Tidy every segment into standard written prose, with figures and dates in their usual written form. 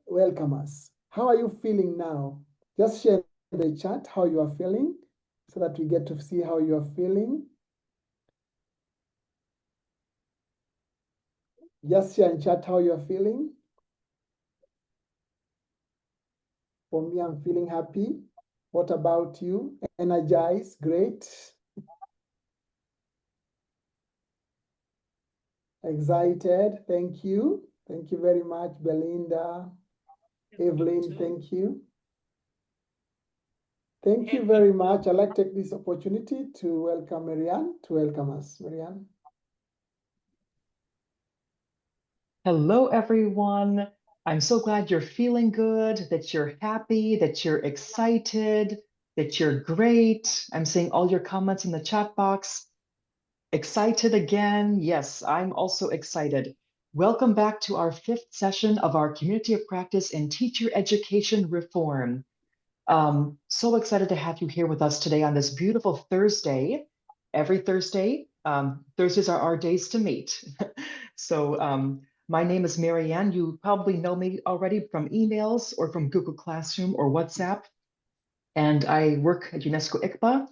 welcome us. How are you feeling now? Just share in the chat how you are feeling so that we get to see how you are feeling. Just share in chat how you are feeling. For me, I'm feeling happy. What about you? Energized, great. Excited, thank you. Thank you very much, Belinda. Evelyn, thank you. Thank you very much. I'd like to take this opportunity to welcome Marianne, to welcome us. Marianne. Hello, everyone. I'm so glad you're feeling good, that you're happy, that you're excited, that you're great. I'm seeing all your comments in the chat box. Excited again? Yes, I'm also excited. Welcome back to our 5th session of our Community of Practice in Teacher Education Reform. So excited to have you here with us today on this beautiful Thursday. Every Thursday, Thursdays are our days to meet. So my name is Marianne. You probably know me already from emails or from Google Classroom or WhatsApp. And I work at UNESCO ICPA.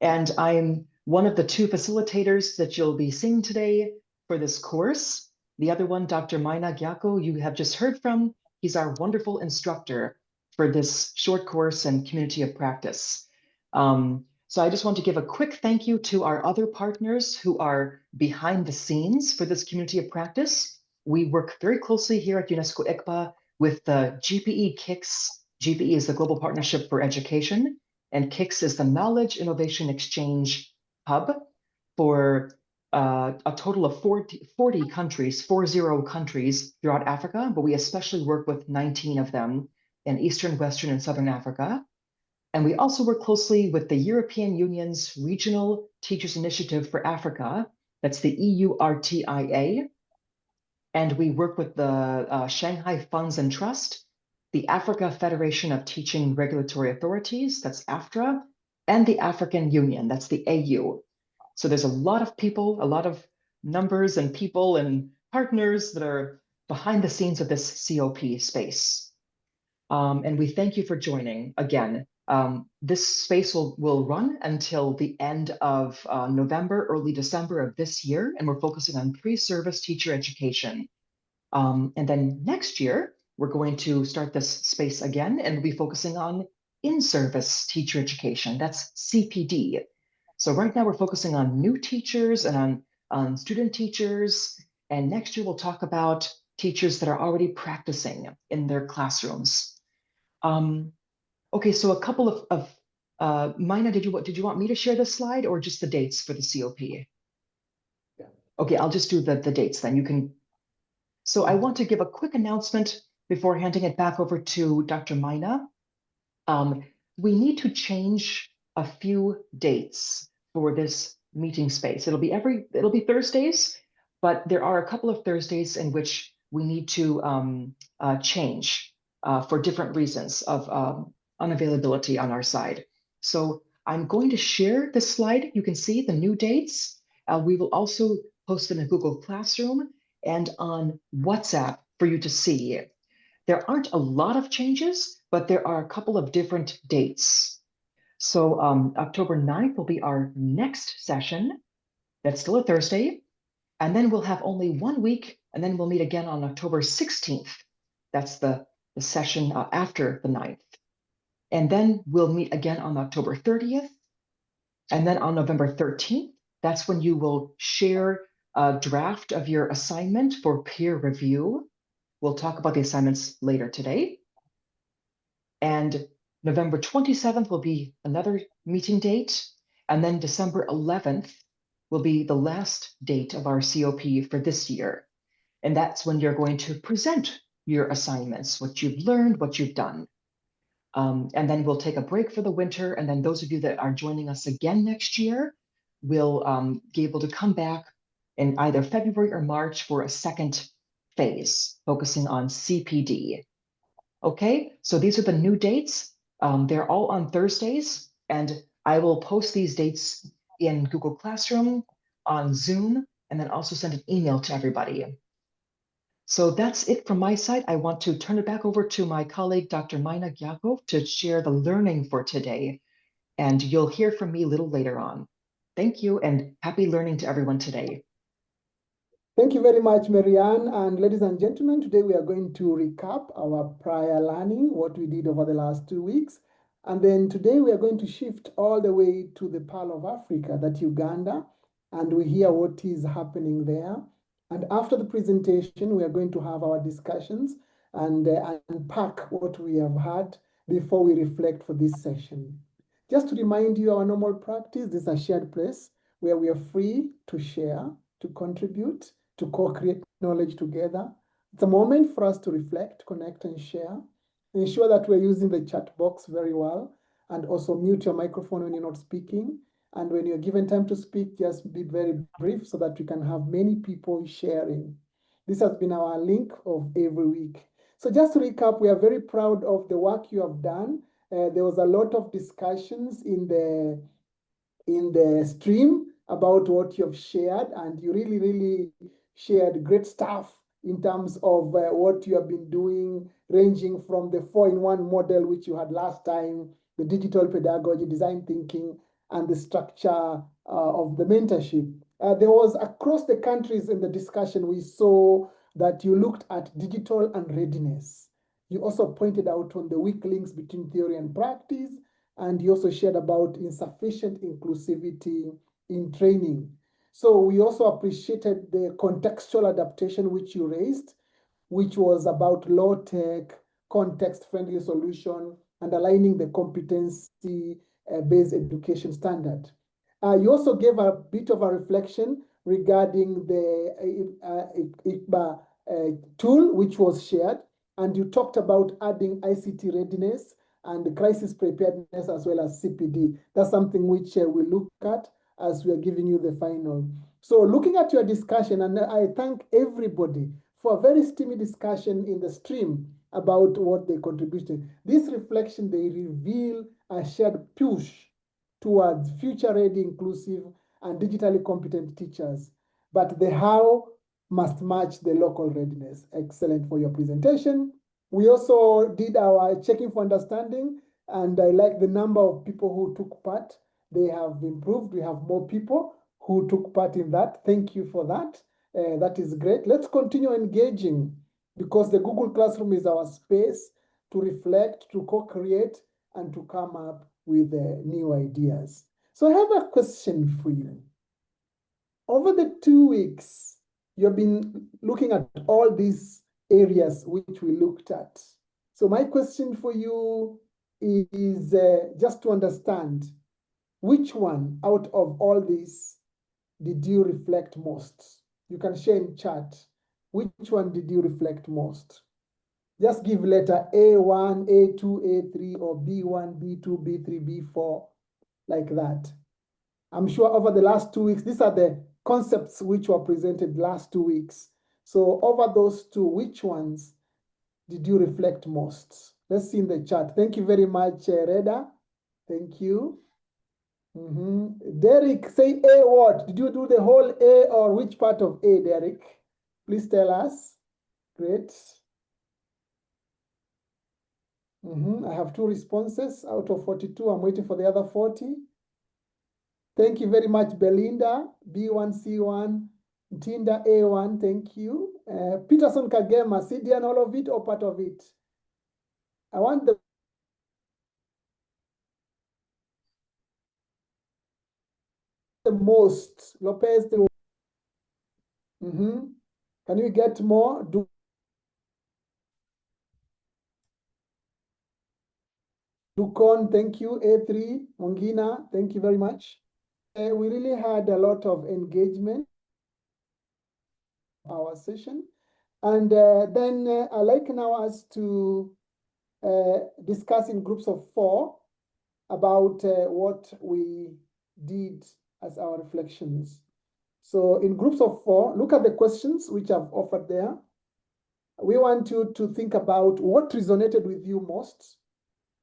And I'm one of the 2 facilitators that you'll be seeing today for this course. The other one, Dr. Maina Gyako, you have just heard from. He's our wonderful instructor for this short course and community of practice. So I just want to give a quick thank you to our other partners who are behind the scenes for this community of practice. We work very closely here at UNESCO ICPA with the GPE KICS. GPE is the Global Partnership for Education, and KICS is the Knowledge Innovation Exchange Hub for a total of 40 countries, 40 countries throughout Africa, but we especially work with 19 of them in Eastern, Western, and Southern Africa. And we also work closely with the European Union's Regional Teachers Initiative for Africa, that's the EURTIA. And we work with the Shanghai Funds and Trust, the Africa Federation of Teaching Regulatory Authorities, that's AFTRA, and the African Union, that's the AU. So there's a lot of people, a lot of numbers and people and partners that are behind the scenes of this COP space. And we thank you for joining again. This space will run until the end of November, early December of this year, and we're focusing on pre-service teacher education. And then next year, we're going to start this space again, and we'll be focusing on in-service teacher education, that's CPD. So right now we're focusing on new teachers and on student teachers, and next year we'll talk about teachers that are already practicing in their classrooms. Okay, so a couple of Mina, did you want me to share this slide or just the dates for the COP? Yeah. Okay, I'll just do the dates then. You can. So I want to give a quick announcement before handing it back over to Dr. Mina. We need to change a few dates for this meeting space. It'll be Thursdays, but there are a couple of Thursdays in which we need to change for different reasons of unavailability on our side. So I'm going to share this slide. You can see the new dates. We will also post it in Google Classroom and on WhatsApp for you to see. There aren't a lot of changes, but there are a couple of different dates. So October 9th will be our next session. That's still a Thursday. And then we'll have only 1 week, and then we'll meet again on October 16th. That's the session after the 9th. And then we'll meet again on October 30th. And then on November 13th, that's when you will share a draft of your assignment for peer review. We'll talk about the assignments later today. And November 27th will be another meeting date. And then December 11th will be the last date of our COP for this year. And that's when you're going to present your assignments, what you've learned, what you've done. And then we'll take a break for the winter. And then those of you that are joining us again next year will be able to come back in either February or March for a second phase, focusing on CPD. Okay, so these are the new dates. They're all on Thursdays, and I will post these dates in Google Classroom, on Zoom, and then also send an email to everybody. So that's it from my side. I want to turn it back over to my colleague, Dr. Mina Gyakov, to share the learning for today. And you'll hear from me a little later on. Thank you and happy learning to everyone today. Thank you very much, Marianne. And ladies and gentlemen, today we are going to recap our prior learning, what we did over the last 2 weeks. And then today we are going to shift all the way to the Pearl of Africa, that Uganda, and we hear what is happening there. And after the presentation, we are going to have our discussions and unpack what we have had before we reflect for this session. Just to remind you, our normal practice, this is a shared place where we are free to share, to contribute, to co-create knowledge together. It's a moment for us to reflect, connect, and share. Ensure that we're using the chat box very well, and also mute your microphone when you're not speaking. And when you're given time to speak, just be very brief so that we can have many people sharing. This has been our link of every week. So just to recap, we are very proud of the work you have done. There was a lot of discussions in the stream about what you have shared, and you really shared great stuff in terms of what you have been doing, ranging from the 4-in-1 model, which you had last time, the digital pedagogy, design thinking, and the structure of the mentorship. There was across the countries in the discussion, we saw that you looked at digital and readiness. You also pointed out on the weak links between theory and practice, and you also shared about insufficient inclusivity in training. So we also appreciated the contextual adaptation which you raised, which was about low-tech, context-friendly solution, and aligning the competency-based education standard. You also gave a bit of a reflection regarding the ICBA tool, which was shared, and you talked about adding ICT readiness and crisis preparedness as well as CPD. That's something which we look at as we are giving you the final. So looking at your discussion, and I thank everybody for a very steamy discussion in the stream about what they contributed. This reflection, they reveal a shared push towards future-ready, inclusive, and digitally competent teachers. But the how must match the local readiness. Excellent for your presentation. We also did our checking for understanding, and I like the number of people who took part. They have improved. We have more people who took part in that. Thank you for that. That is great. Let's continue engaging, because the Google Classroom is our space to reflect, to co-create, and to come up with new ideas. So I have a question for you. Over the 2 weeks, you've been looking at all these areas which we looked at. So my question for you is just to understand, which one out of all these did you reflect most? You can share in chat. Which one did you reflect most? Just give letter A1, A2, A3, or B1, B2, B3, B4, like that. I'm sure over the last 2 weeks, these are the concepts which were presented last 2 weeks. So over those two, which ones did you reflect most? Let's see in the chat. Thank you very much, Reda. Thank you. Derek, say A what? Did you do the whole A or which part of A, Derek? Please tell us. Great. I have 2 responses out of 42. I'm waiting for the other 40. Thank you very much, Belinda, B1, C1, Tinda, A1, thank you. Peterson Kagema, CDN, all of it or part of it? I want the most. Lopez, Can you get more? Dukon, thank you. A3, Mongina, thank you very much. We really had a lot of engagement in our session. And then I'd like now us to discuss in groups of 4 about what we did as our reflections. So in groups of 4, look at the questions which I've offered there. We want you to think about what resonated with you most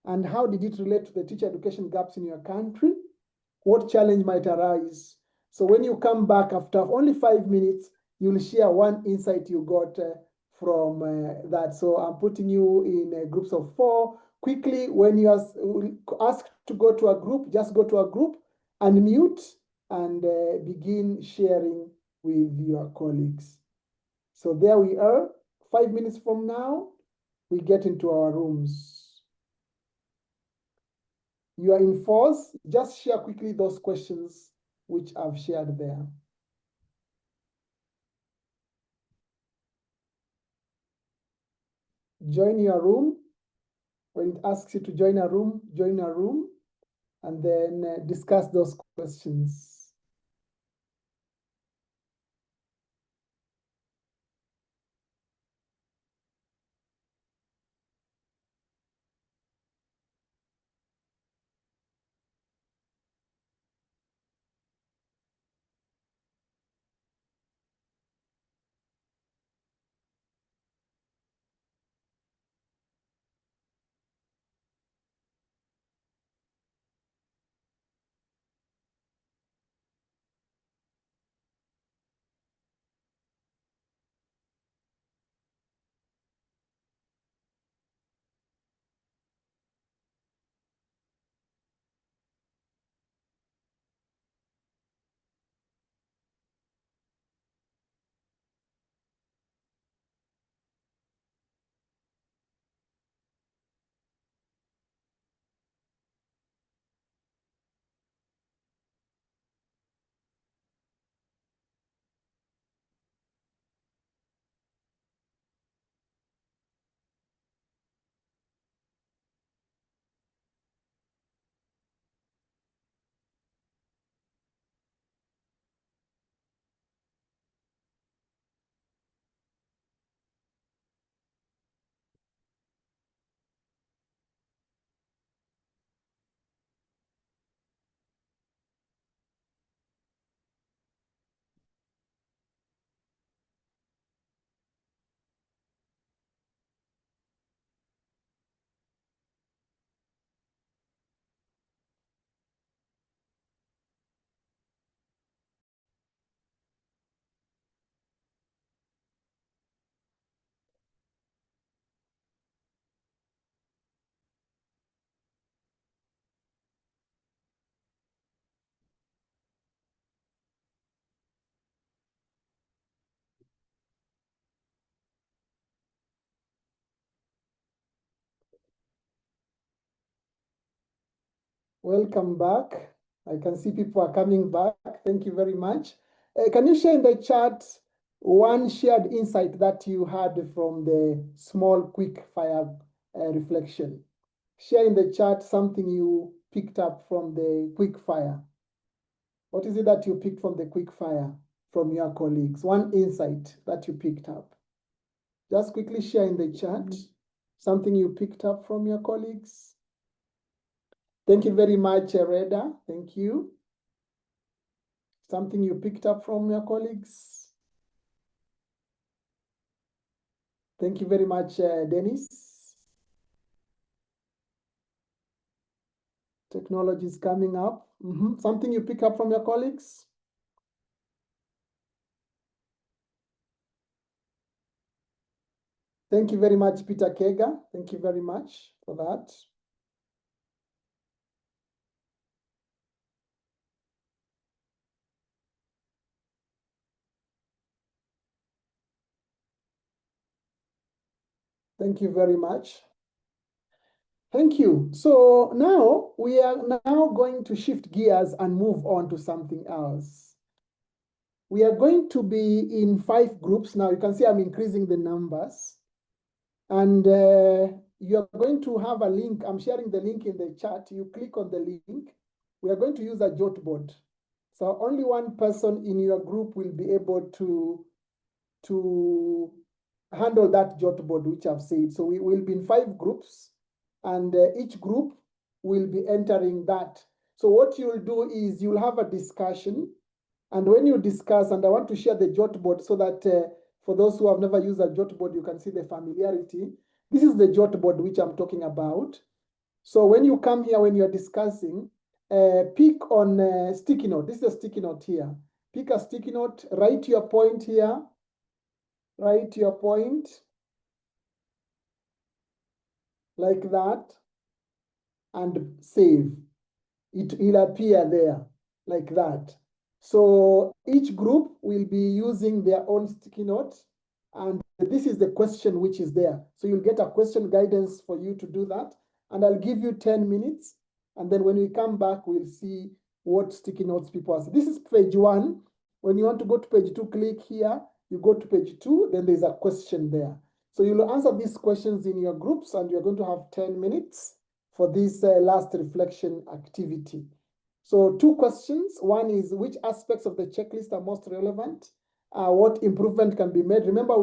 and how did it relate to the teacher education gaps in your country? What challenge might arise? So when you come back after only 5 minutes, you'll share one insight you got from that. So I'm putting you in groups of 4. Quickly, when you are asked to go to a group, just go to a group, unmute, and begin sharing with your colleagues. So there we are. 5 minutes from now, we get into our rooms. You are in force. Just share quickly those questions which I've shared there. Join your room. When it asks you to join a room, and then discuss those questions. Welcome back. I can see people are coming back. Thank you very much. Can you share in the chat one shared insight that you had from the small quick fire reflection? Share in the chat something you picked up from the quick fire. What is it that you picked from the quick fire from your colleagues? One insight that you picked up. Just quickly share in the chat something you picked up from your colleagues. Thank you very much, Reda. Thank you. Something you picked up from your colleagues. Thank you very much, Dennis. Technology is coming up. Something you pick up from your colleagues. Thank you very much, Peter Kega. Thank you very much for that. Thank you very much. Thank you. So now we are going to shift gears and move on to something else. We are going to be in 5 groups. Now you can see I'm increasing the numbers. And you're going to have a link. I'm sharing the link in the chat. You click on the link. We are going to use a jot board. So only one person in your group will be able to handle that jot board, which I've said. So we will be in 5 groups, and each group will be entering that. So what you'll do is you'll have a discussion, and when you discuss, and I want to share the jot board so that for those who have never used a jot board, you can see the familiarity. This is the jot board which I'm talking about. So when you come here, when you're discussing, pick on a sticky note. This is a sticky note here. Pick a sticky note, write your point here, write your point. like that, and save. It will appear there like that. So each group will be using their own sticky note, and this is the question which is there. So you'll get a question guidance for you to do that, and I'll give you 10 minutes, and then when we come back, we'll see what sticky notes people are. This is page 1. When you want to go to page 2, click here, you go to page 2, then there's a question there. So you'll answer these questions in your groups, and you're going to have 10 minutes for this last reflection activity. So 2 questions. One is, which aspects of the checklist are most relevant? What improvement can be made? Remember,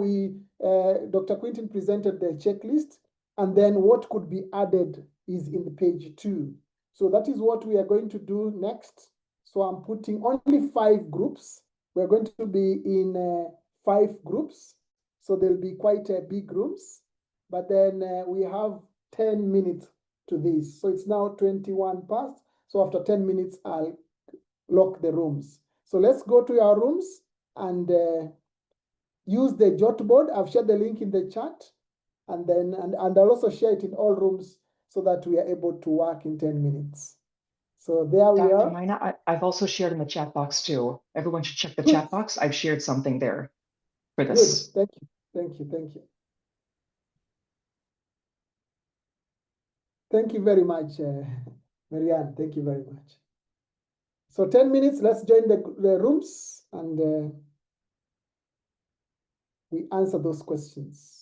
Dr. Quintin presented the checklist, and then what could be added is in the page 2. So that is what we are going to do next. So I'm putting only 5 groups. We're going to be in 5 groups. So there'll be quite big rooms, but then we have 10 minutes to this. So it's now 21 past. So after 10 minutes, I'll lock the rooms. So let's go to our rooms and use the jot board. I've shared the link in the chat, and then I'll also share it in all rooms so that we are able to work in 10 minutes. So there we Dr. are. Mina, I've also shared in the chat box too. Everyone should check the Good, chat box. I've shared something there for good. this. Thank you. Thank you. Thank you. Thank you very much, Marianne. Thank you very much. So 10 minutes, let's join the rooms and we answer those questions.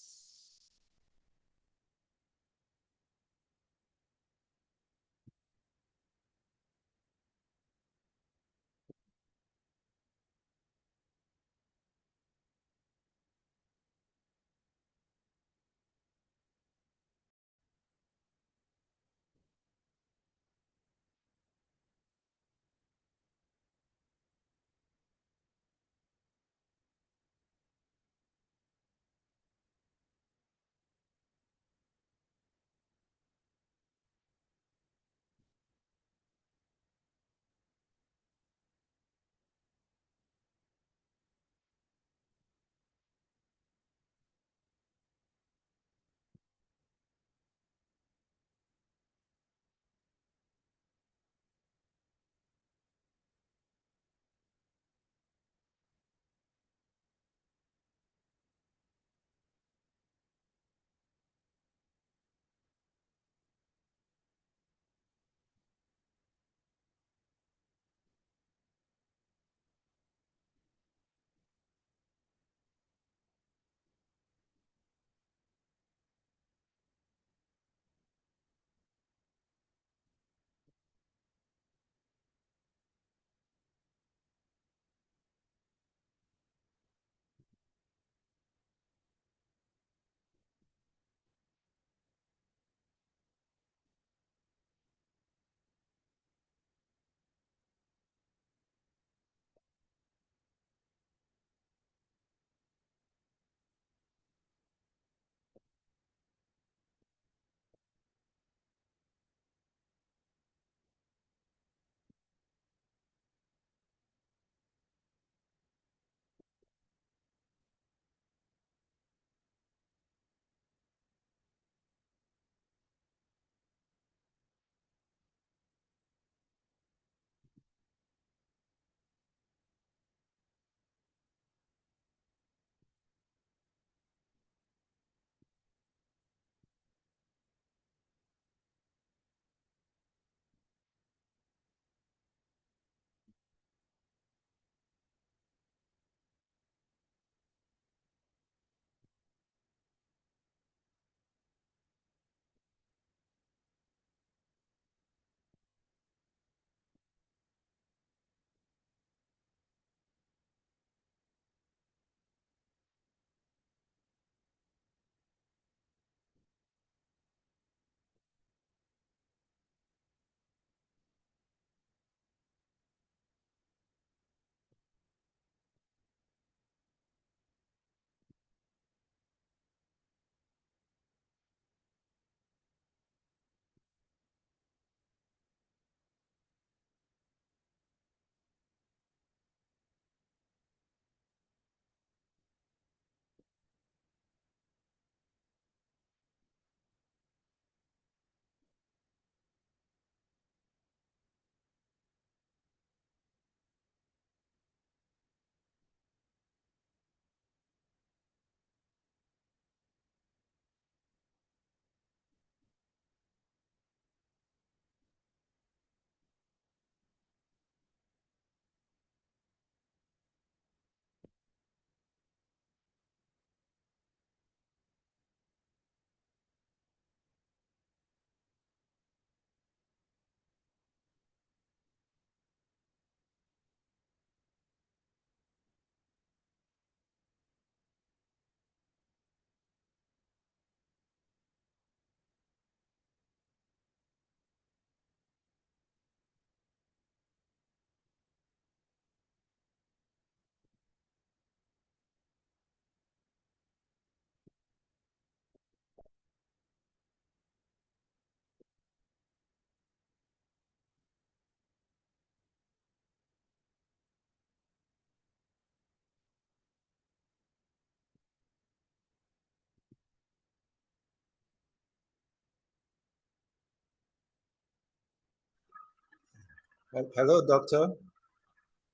Hello, doctor.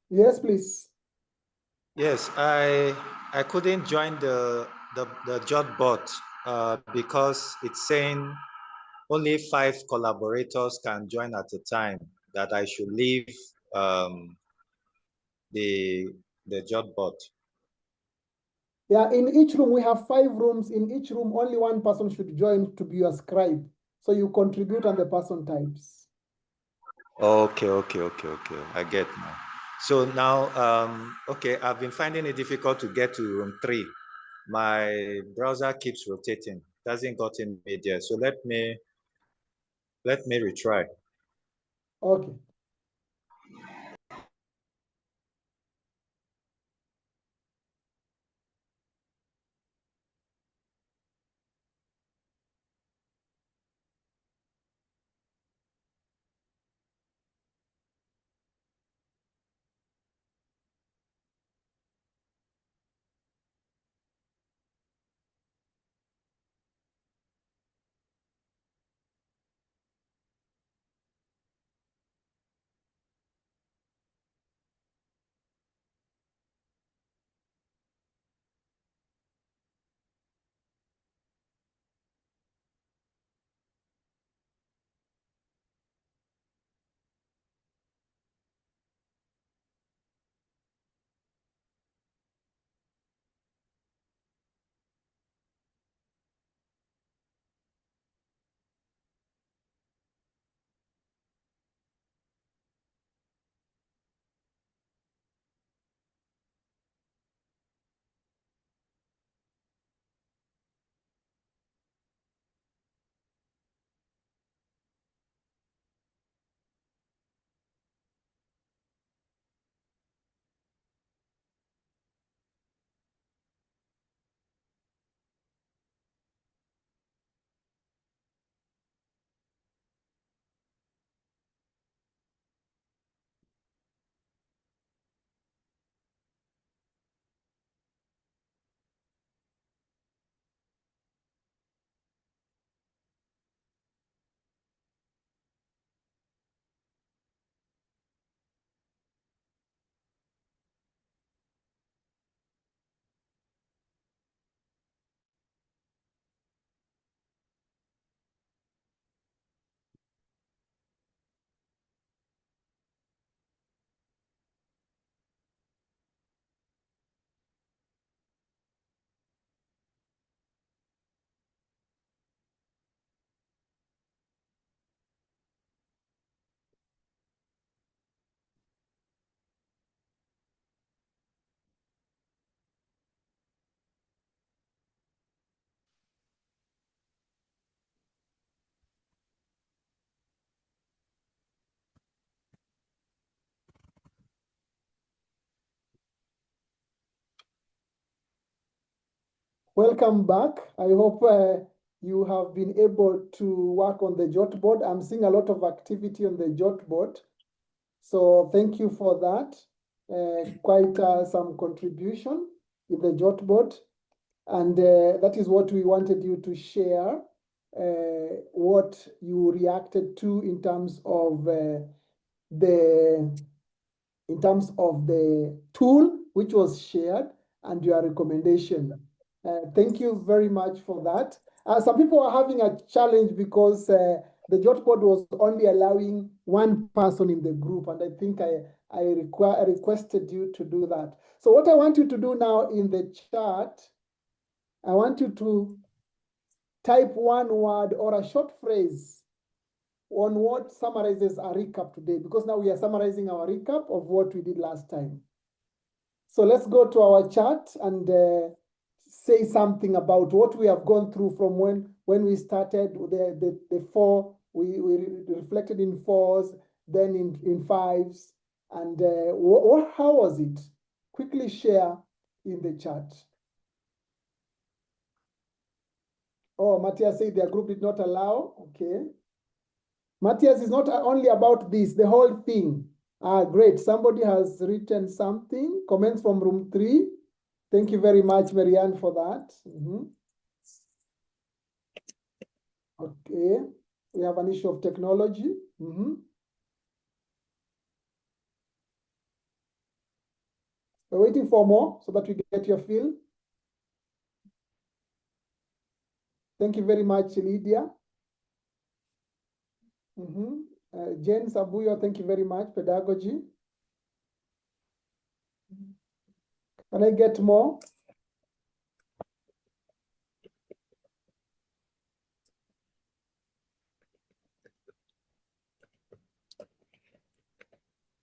Yes, please. Yes, I couldn't join the jot bot because it's saying only 5 collaborators can join at a time. That I should leave um, the the jot bot. Yeah, in each room, we have 5 rooms. In each room, only one person should join to be your scribe. So you contribute and the person types. Okay. I get now. So now, okay, I've been finding it difficult to get to room 3. My browser keeps rotating, doesn't gotten me there. So let me retry. Okay. Welcome back. I hope you have been able to work on the jot board. I'm seeing a lot of activity on the jot board. So thank you for that. Quite some contribution in the jot board. And that is what we wanted you to share, what you reacted to in terms of the tool which was shared and your recommendation. Thank you very much for that. Some people are having a challenge because the jot board was only allowing one person in the group, and I think I requested you to do that. So what I want you to do now in the chat, I want you to type one word or a short phrase on what summarizes our recap today, because now we are summarizing our recap of what we did last time. So let's go to our chat and say something about what we have gone through from when we started the 4, we reflected in 4s, then in 5s, and how was it? Quickly share in the chat. Oh, Matthias said their group did not allow. Okay. Matthias, is not only about this, the whole thing. Great. Somebody has written something. Comments from room 3. Thank you very much, Marianne, for that. Okay. We have an issue of technology. We're waiting for more so that we get your feel. Thank you very much, Lydia. Jane Sabuyo, thank you very much, pedagogy. Can I get more?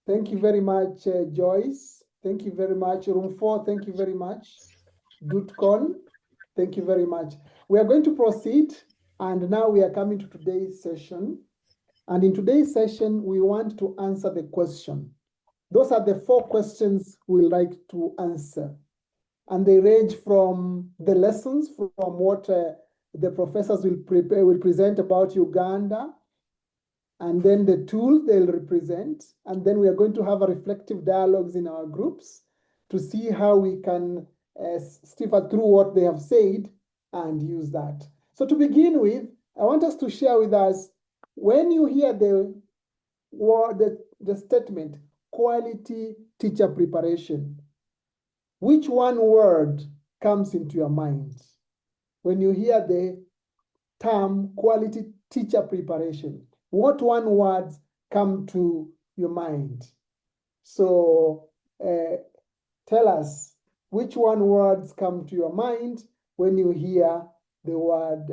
Thank you very much, Joyce. Thank you very much. Room 4, thank you very much. Dutcon, thank you very much. We are going to proceed, and now we are coming to today's session. And in today's session, we want to answer the question. Those are the 4 questions we like to answer. And they range from the lessons, from what the professors will present about Uganda, and then the tools they'll represent. And then we are going to have a reflective dialogues in our groups to see how we can stiffer through what they have said and use that. So to begin with, I want us to share with us, when you hear the word, the statement, quality teacher preparation, which one word comes into your mind when you hear the term quality teacher preparation? What one word come to your mind? So tell us which one words come to your mind when you hear the word,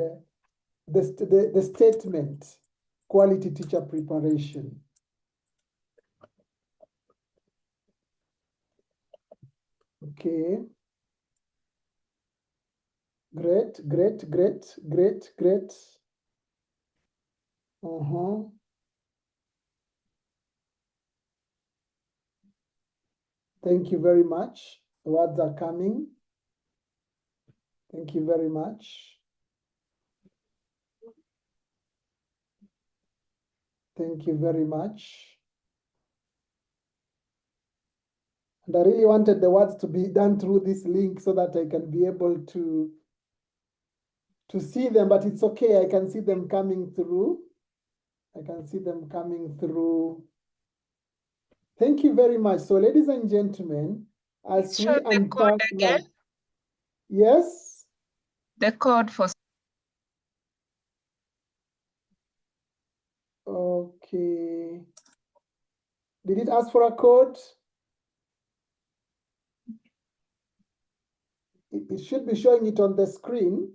the statement, quality teacher preparation. Okay. Great. Thank you very much. The words are coming. Thank you very much. Thank you very much. And I really wanted the words to be done through this link so that I can be able to see them, but it's okay. I can see them coming through. Thank you very much. So ladies and gentlemen, as we unpack now, yes? The code for... Okay. Did it ask for a code? It should be showing it on the screen.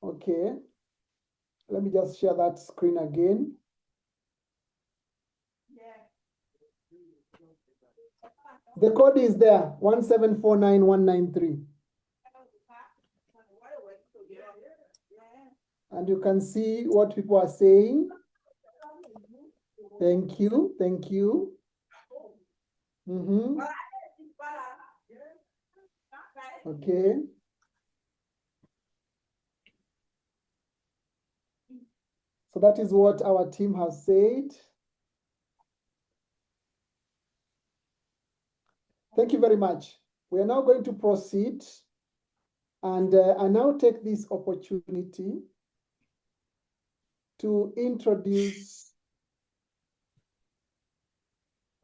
Okay. Let me just share that screen again. The code is there, 1749193. And you can see what people are saying. Thank you. Okay. So that is what our team has said. Thank you very much. We are now going to proceed, and I now take this opportunity to introduce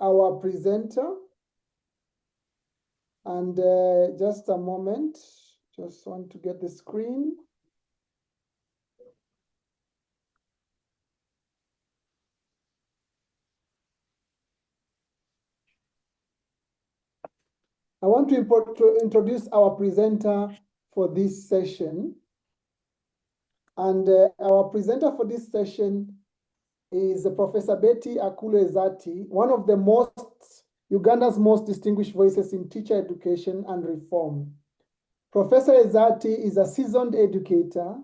our presenter. And just a moment, just want to get the screen. I want to introduce our presenter for this session. And our presenter for this session is Professor Betty Akulu Ezati, one of the Uganda's most distinguished voices in teacher education and reform. Professor Ezati is a seasoned educator,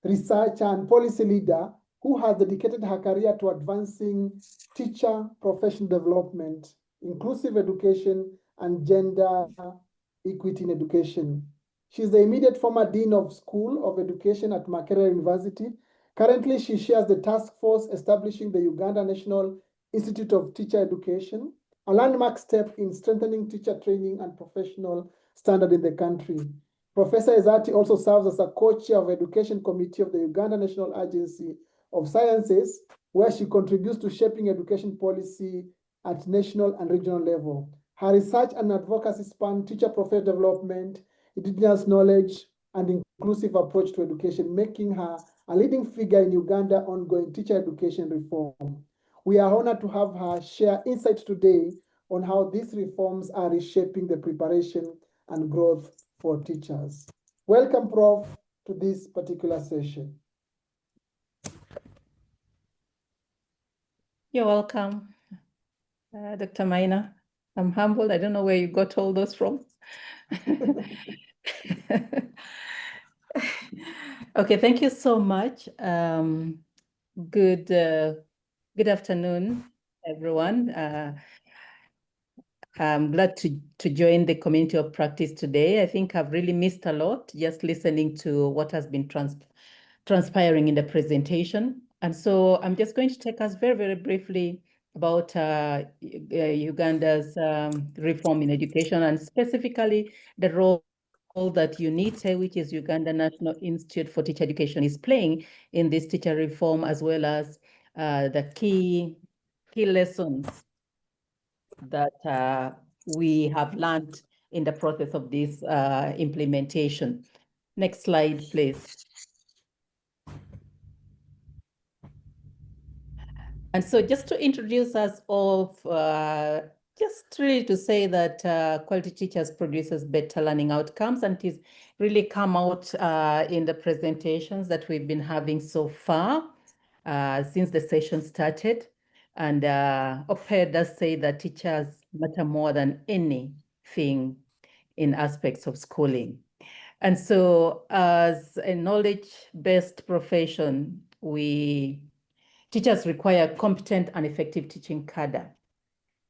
researcher, and policy leader who has dedicated her career to advancing teacher professional development, inclusive education, and gender equity in education. She is the immediate former Dean of School of Education at Makerere University. Currently, she shares the task force establishing the Uganda National Institute of Teacher Education, a landmark step in strengthening teacher training and professional standard in the country. Professor Ezati also serves as a co-chair of Education Committee of the Uganda National Agency of Sciences, where she contributes to shaping education policy at national and regional level. Her research and advocacy span teacher-professor development, indigenous knowledge, and inclusive approach to education, making her a leading figure in Uganda ongoing teacher education reform. We are honored to have her share insights today on how these reforms are reshaping the preparation and growth for teachers. Welcome, Prof, to this particular session. You're welcome, Dr. Maina. I'm humbled. I don't know where you got all those from. Okay, thank you so much. Good afternoon, everyone. I'm glad to join the community of practice today. I think I've really missed a lot just listening to what has been transpiring in the presentation. And so I'm just going to take us very, very briefly about Uganda's reform in education, and specifically the role that UNITE, which is Uganda National Institute for Teacher Education, is playing in this teacher reform, as well as the key lessons that we have learned in the process of this implementation. Next slide, please. And so just to introduce us all, just really to say that quality teachers produces better learning outcomes, and it's really come out in the presentations that we've been having so far since the session started. And Oped does say that teachers matter more than anything in aspects of schooling. And so as a knowledge-based profession, teachers require competent and effective teaching cadre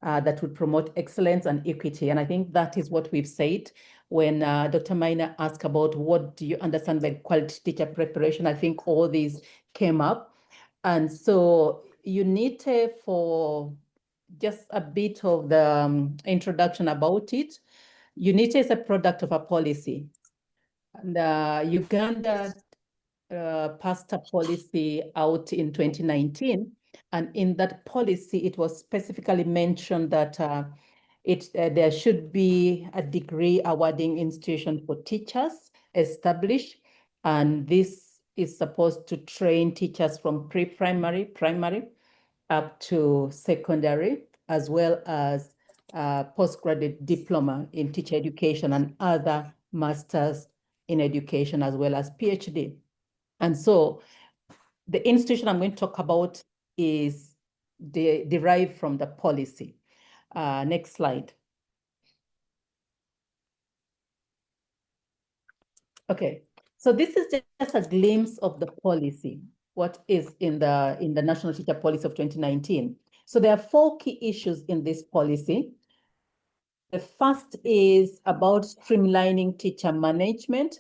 that would promote excellence and equity. And I think that is what we've said when Dr. Maina asked about what do you understand by quality teacher preparation. I think all these came up. And so you need for just a bit of the introduction about it. UNITE is a product of a policy. And Uganda passed a policy out in 2019. And in that policy, it was specifically mentioned that there should be a degree awarding institution for teachers established. And this is supposed to train teachers from pre-primary, primary, up to secondary, as well as postgraduate diploma in teacher education and other masters in education, as well as PhD. And so the institution I'm going to talk about is derived from the policy. Next slide. Okay, so this is just a glimpse of the policy, what is in the National Teacher Policy of 2019. So there are 4 key issues in this policy. The first is about streamlining teacher management.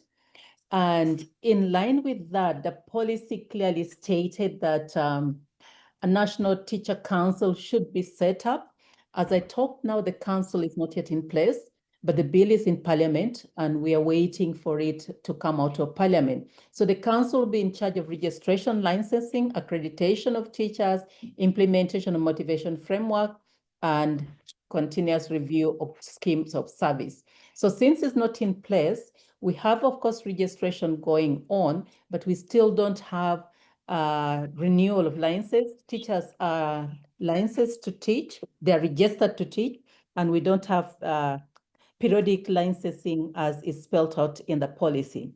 And in line with that, the policy clearly stated that a National Teacher Council should be set up. As I talk now, the council is not yet in place, but the bill is in Parliament, and we are waiting for it to come out of Parliament. So the council will be in charge of registration, licensing, accreditation of teachers, implementation of motivation framework, and continuous review of schemes of service. So since it's not in place, we have, of course, registration going on, but we still don't have renewal of licenses. Teachers are licensed to teach, they're registered to teach, and we don't have periodic licensing as is spelled out in the policy.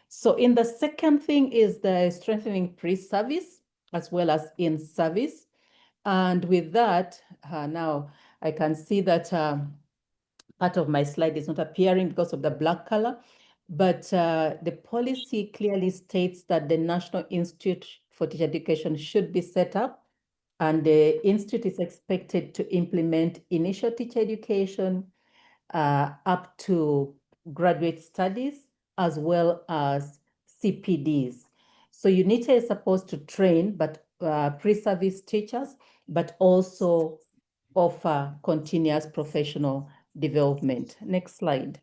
So in the second thing is the strengthening pre-service as well as in-service. And with that, now I can see that part of my slide is not appearing because of the black color, but the policy clearly states that the National Institute for Teacher Education should be set up, and the institute is expected to implement initial teacher education up to graduate studies, as well as CPDs. So UNITE is supposed to train but pre-service teachers, but also offer continuous professional development. Next slide.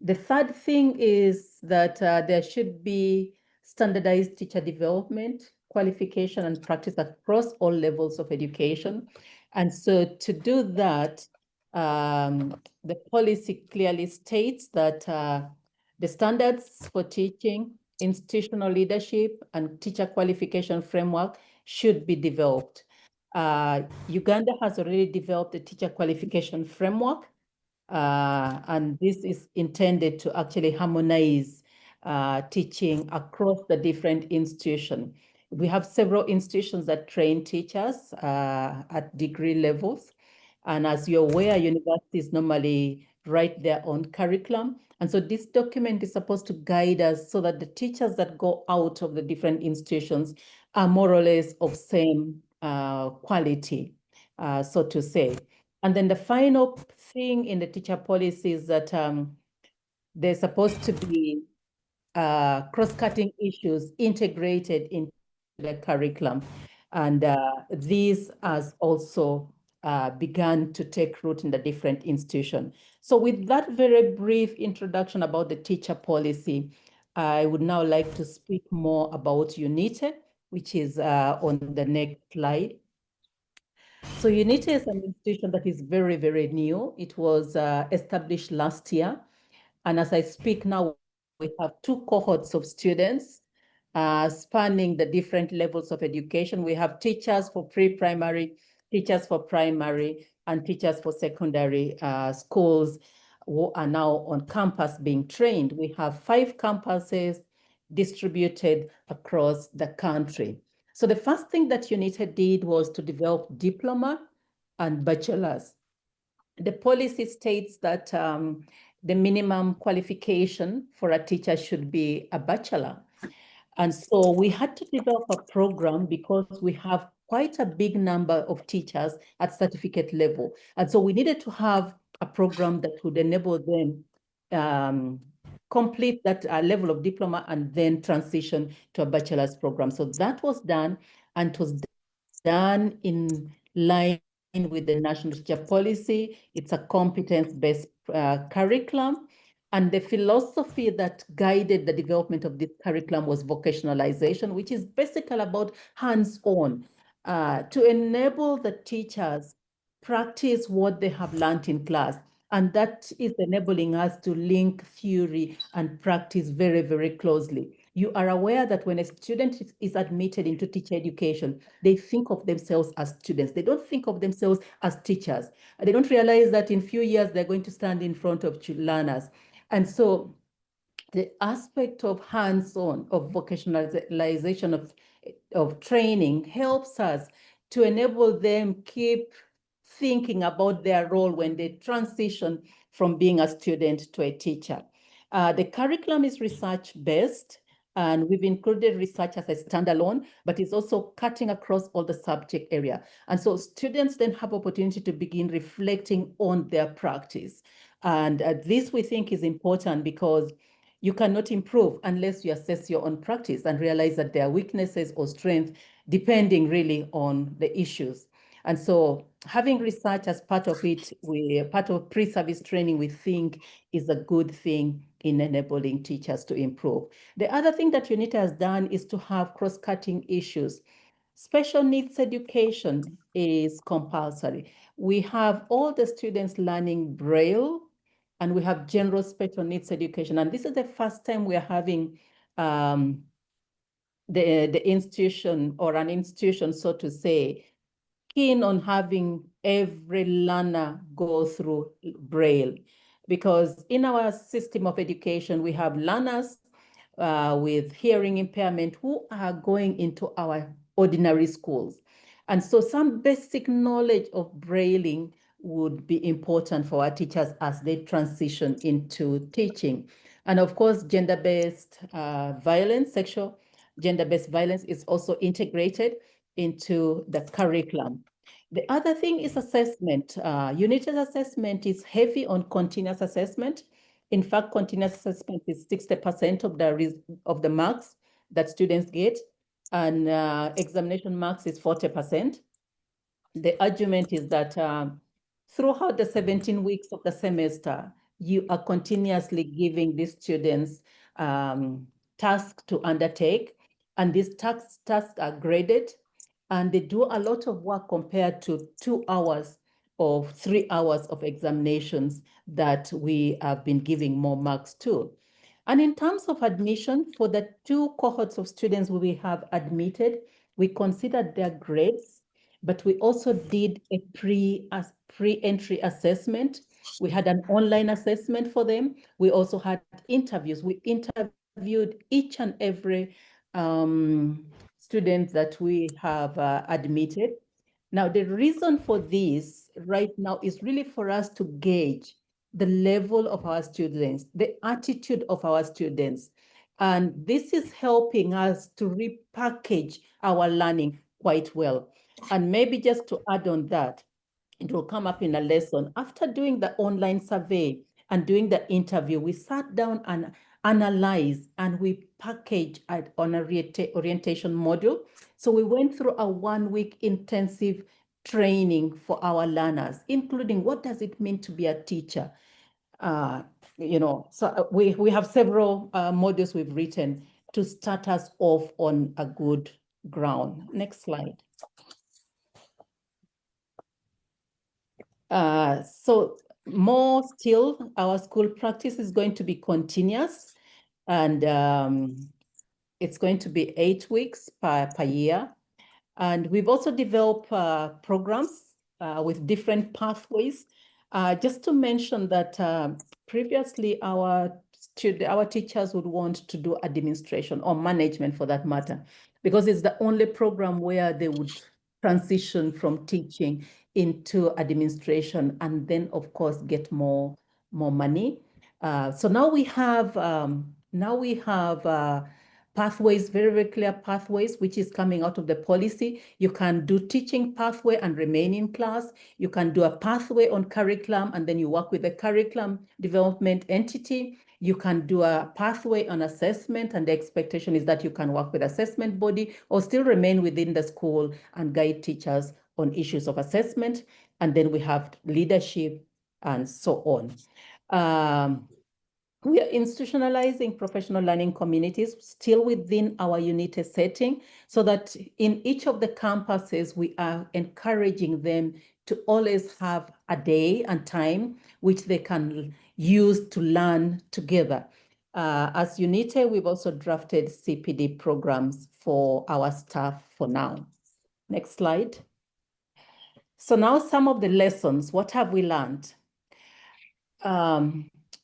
The third thing is that there should be standardized teacher development, qualification, and practice across all levels of education. And so to do that, the policy clearly states that the standards for teaching, institutional leadership, and teacher qualification framework should be developed. Uganda has already developed a teacher qualification framework, and this is intended to actually harmonize teaching across the different institutions. We have several institutions that train teachers at degree levels. And as you're aware, universities normally write their own curriculum. And so this document is supposed to guide us so that the teachers that go out of the different institutions are more or less of same quality, so to say. And then the final thing in the teacher policy is that there's supposed to be cross-cutting issues integrated into the curriculum. And these has also begun to take root in the different institutions. So with that very brief introduction about the teacher policy, I would now like to speak more about UNITE, which is on the next slide. So UNITE is an institution that is very, very new. It was established last year. And as I speak now, we have two cohorts of students spanning the different levels of education. We have teachers for pre-primary, teachers for primary, and teachers for secondary schools who are now on campus being trained. We have 5 campuses distributed across the country. So the first thing that UNITE did was to develop diploma and bachelor's. The policy states that the minimum qualification for a teacher should be a bachelor. And so we had to develop a program because we have quite a big number of teachers at certificate level. And so we needed to have a program that would enable them complete that level of diploma and then transition to a bachelor's program. So that was done, and it was done in line with the national teacher policy. It's a competence-based curriculum. And the philosophy that guided the development of this curriculum was vocationalization, which is basically about hands-on, to enable the teachers practice what they have learned in class. And that is enabling us to link theory and practice very, very closely. You are aware that when a student is admitted into teacher education, they think of themselves as students. They don't think of themselves as teachers. They don't realize that in a few years, they're going to stand in front of learners. And so the aspect of hands-on, of vocationalization of training helps us to enable them keep thinking about their role when they transition from being a student to a teacher. The curriculum is research-based, and we've included research as a standalone, but it's also cutting across all the subject area. And so students then have opportunity to begin reflecting on their practice. And this we think is important because you cannot improve unless you assess your own practice and realize that there are weaknesses or strengths depending really on the issues. And so having research as part of it, part of pre-service training, we think is a good thing in enabling teachers to improve. The other thing that UNITE has done is to have cross-cutting issues. Special needs education is compulsory. We have all the students learning Braille, and we have general special needs education. And this is the first time we are having the institution, or an institution, so to say, keen on having every learner go through Braille. Because in our system of education, we have learners with hearing impairment who are going into our ordinary schools. And so some basic knowledge of Brailing would be important for our teachers as they transition into teaching. And of course, gender-based violence, sexual gender-based violence is also integrated into the curriculum. The other thing is assessment. UNITE's assessment is heavy on continuous assessment. In fact, continuous assessment is 60% of the marks that students get, and examination marks is 40%. The argument is that throughout the 17 weeks of the semester, you are continuously giving these students tasks to undertake, and these tasks are graded, and they do a lot of work compared to 2 hours of 3 hours of examinations that we have been giving more marks to. And in terms of admission, for the 2 cohorts of students we have admitted, we considered their grades, but we also did a pre-entry assessment. We had an online assessment for them. We also had interviews. We interviewed each and every student that we have admitted. Now, the reason for this right now is really for us to gauge the level of our students, the attitude of our students. And this is helping us to repackage our learning quite well. And maybe just to add on that, it will come up in a lesson. After doing the online survey and doing the interview, we sat down and analyzed, and we packaged on a orientation module. So we went through a 1-week intensive training for our learners, including what does it mean to be a teacher? So we have several modules we've written to start us off on a good ground. Next slide. So more still, our school practice is going to be continuous, and it's going to be 8 weeks per year. And we've also developed programs with different pathways. Just to mention that previously our teachers would want to do administration or management for that matter, because it's the only program where they would transition from teaching into administration and then of course get more money. So now we have pathways, very, very clear pathways, which is coming out of the policy. You can do teaching pathway and remain in class. You can do a pathway on curriculum, and then you work with the curriculum development entity. You can do a pathway on assessment, and the expectation is that you can work with assessment body or still remain within the school and guide teachers on issues of assessment. And then we have leadership and so on. We are institutionalizing professional learning communities still within our UNITE setting, so that in each of the campuses, we are encouraging them to always have a day and time which they can use to learn together. As UNITE, we've also drafted CPD programs for our staff for now. Next slide. So now some of the lessons, what have we learned?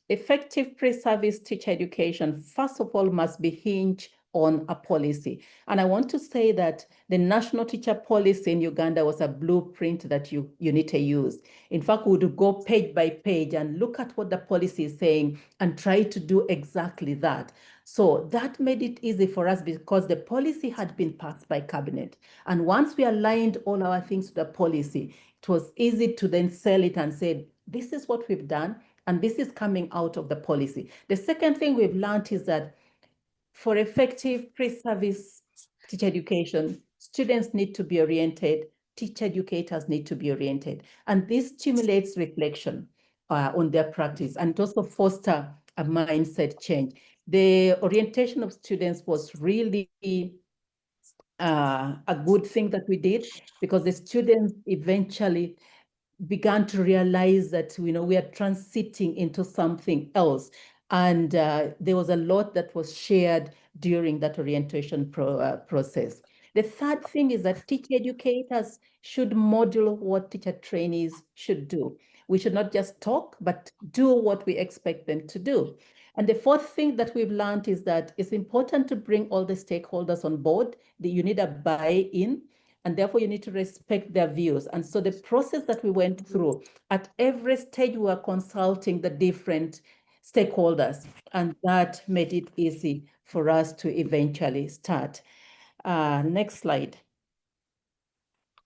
Effective pre-service teacher education, first of all, must be hinged on a policy. And I want to say that the national teacher policy in Uganda was a blueprint that you need to use. In fact, we would go page by page and look at what the policy is saying and try to do exactly that. So that made it easy for us because the policy had been passed by cabinet. And once we aligned all our things to the policy, it was easy to then sell it and say, this is what we've done, and this is coming out of the policy. The second thing we've learned is that for effective pre-service teacher education, students need to be oriented, teacher educators need to be oriented. And this stimulates reflection on their practice and also foster a mindset change. The orientation of students was really a good thing that we did, because the students eventually began to realize that, we are transiting into something else. And there was a lot that was shared during that orientation process. The third thing is that teacher educators should model what teacher trainees should do. We should not just talk, but do what we expect them to do. And the fourth thing that we've learned is that it's important to bring all the stakeholders on board. You need a buy-in, and therefore you need to respect their views. And so the process that we went through, at every stage we were consulting the different stakeholders, and that made it easy for us to eventually start. Next slide.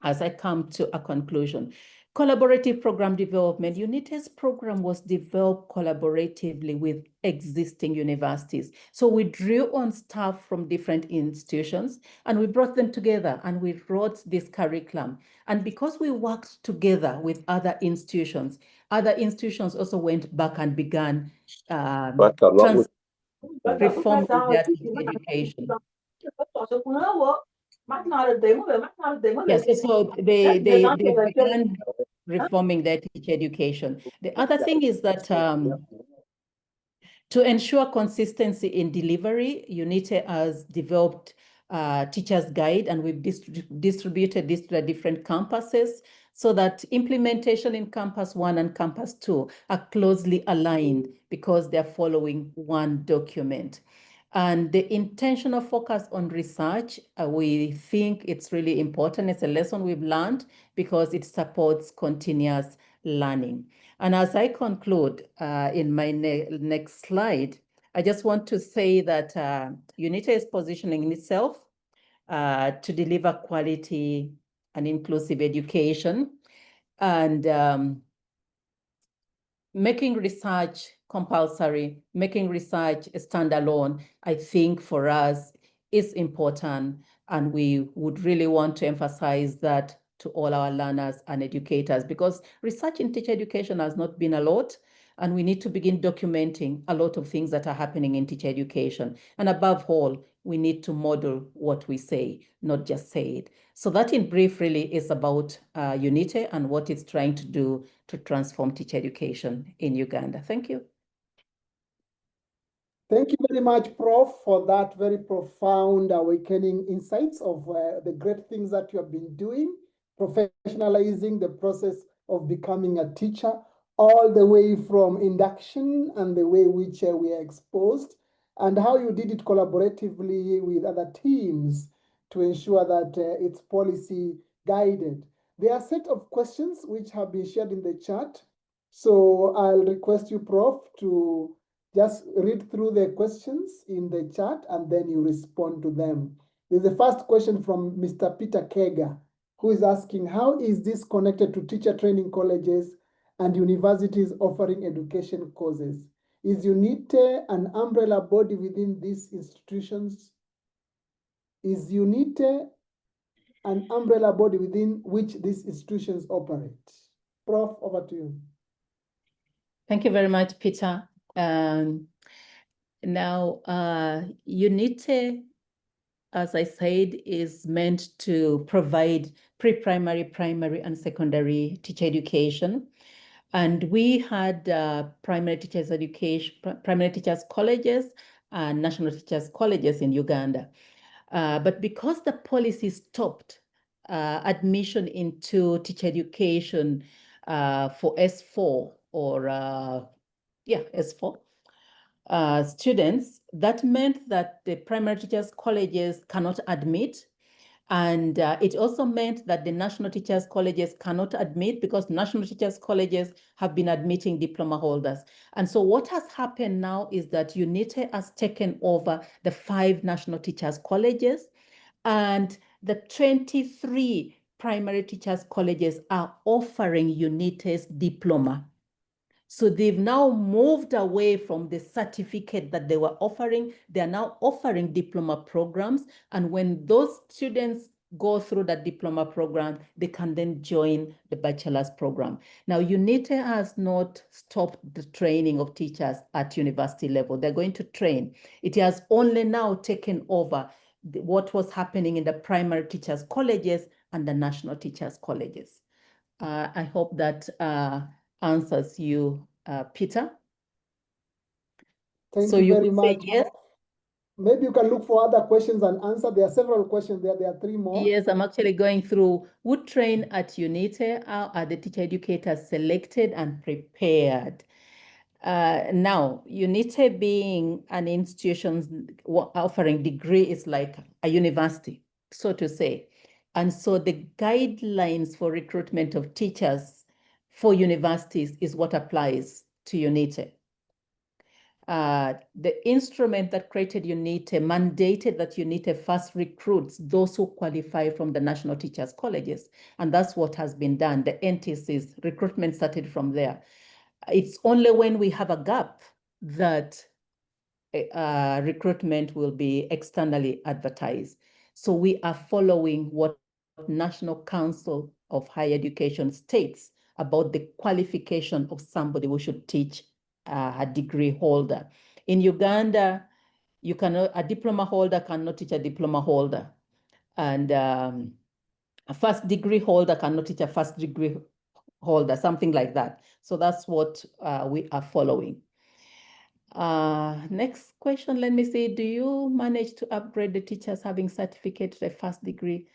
As I come to a conclusion. Collaborative program development. UNITE's program was developed collaboratively with existing universities. So we drew on staff from different institutions and we brought them together and we wrote this curriculum. And because we worked together with other institutions also went back and began reforming their education. Yes, so they began reforming their teacher education. The other thing is that to ensure consistency in delivery, UNITE has developed a teacher's guide and we've distributed this to the different campuses so that implementation in Campus 1 and Campus 2 are closely aligned because they're following one document. And the intentional focus on research, we think it's really important. It's a lesson we've learned because it supports continuous learning. And as I conclude in my next slide, I just want to say that UNITE is positioning itself to deliver quality and inclusive education and making research compulsory, making research a standalone, I think for us is important. And we would really want to emphasize that to all our learners and educators because research in teacher education has not been a lot. And we need to begin documenting a lot of things that are happening in teacher education. And above all, we need to model what we say, not just say it. So that in brief really is about UNITE and what it's trying to do to transform teacher education in Uganda. Thank you. Thank you very much, Prof, for that very profound awakening insights of the great things that you have been doing, professionalizing the process of becoming a teacher, all the way from induction and the way which we are exposed, and how you did it collaboratively with other teams to ensure that it's policy guided. There are a set of questions which have been shared in the chat. So I'll request you, Prof, to just read through the questions in the chat and then you respond to them. There's the first question from Mr. Peter Kega, who is asking, how is this connected to teacher training colleges and universities offering education courses? Is UNITE an umbrella body within these institutions? Is UNITE an umbrella body within which these institutions operate? Prof, over to you. Thank you very much, Peter. Now, UNITE, as I said, is meant to provide pre-primary, primary, and secondary teacher education. And we had primary teachers education, primary teachers colleges and national teachers colleges in Uganda. But because the policy stopped admission into teacher education for S4 or S4 students, that meant that the primary teachers colleges cannot admit. And it also meant that the national teachers colleges cannot admit because national teachers colleges have been admitting diploma holders. And so what has happened now is that UNITE has taken over the 5 national teachers colleges and the 23 primary teachers colleges are offering UNITE's diploma. So they've now moved away from the certificate that they were offering. They are now offering diploma programs. And when those students go through that diploma program, they can then join the bachelor's program. Now, UNITE has not stopped the training of teachers at university level. They're going to train. It has only now taken over what was happening in the primary teachers colleges and the national teachers colleges. I hope that answers you, Peter. Thank So you you very would say much. yes? Maybe you can look for other questions and answer. There are several questions there. There are 3 more. Yes, I'm actually going through who train at UNITE. How are the teacher educators selected and prepared? Now, UNITE being an institution offering degree is like a university, so to say. And so the guidelines for recruitment of teachers for universities is what applies to UNITE. the instrument that created UNITE mandated that UNITE first recruits those who qualify from the national teachers' colleges. And that's what has been done. The NTC's recruitment started from there. It's only when we have a gap that recruitment will be externally advertised. So we are following what National Council of Higher Education states about the qualification of somebody who should teach a degree holder. In Uganda, you cannot, a diploma holder cannot teach a diploma holder. And a first degree holder cannot teach a first degree holder, something like that. So that's what we are following. Next question, let me see. Do you manage to upgrade the teachers having certificate to the first degree?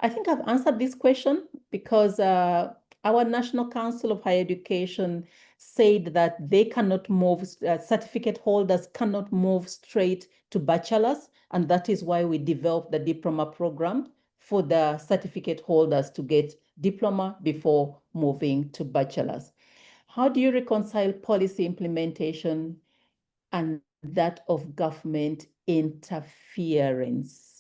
I think I've answered this question because our National Council of Higher Education said that they cannot move, certificate holders cannot move straight to bachelor's, and that is why we developed the diploma program for the certificate holders to get diploma before moving to bachelor's. How do you reconcile policy implementation and that of government interference?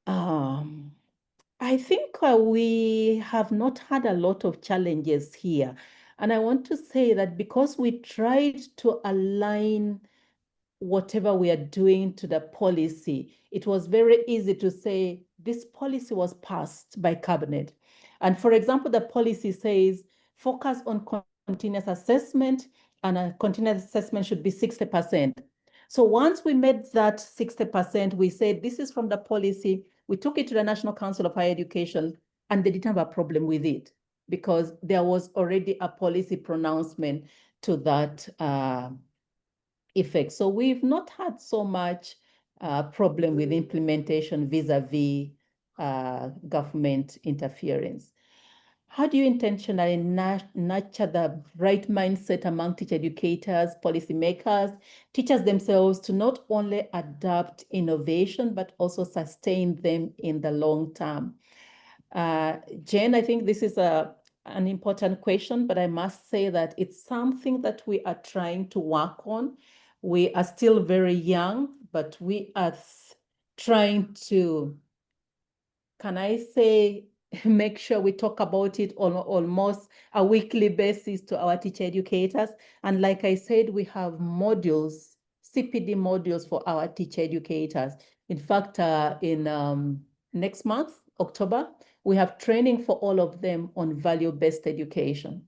I think we have not had a lot of challenges here. And I want to say that because we tried to align whatever we are doing to the policy, it was very easy to say this policy was passed by cabinet. And for example, the policy says focus on continuous assessment, and a continuous assessment should be 60%. So once we made that 60%, we said this is from the policy. We took it to the National Council of Higher Education, and they didn't have a problem with it because there was already a policy pronouncement to that effect. So we've not had so much problem with implementation vis-a-vis government interference. How do you intentionally nurture the right mindset among teacher educators, policymakers, teachers themselves to not only adapt innovation, but also sustain them in the long term? Jen, I think this is an important question, but I must say that it's something that we are trying to work on. We are still very young, but we are trying to, can I say, make sure we talk about it on almost a weekly basis to our teacher educators. And like I said, we have modules, CPD modules for our teacher educators. In fact, in next month, October, we have training for all of them on value-based education.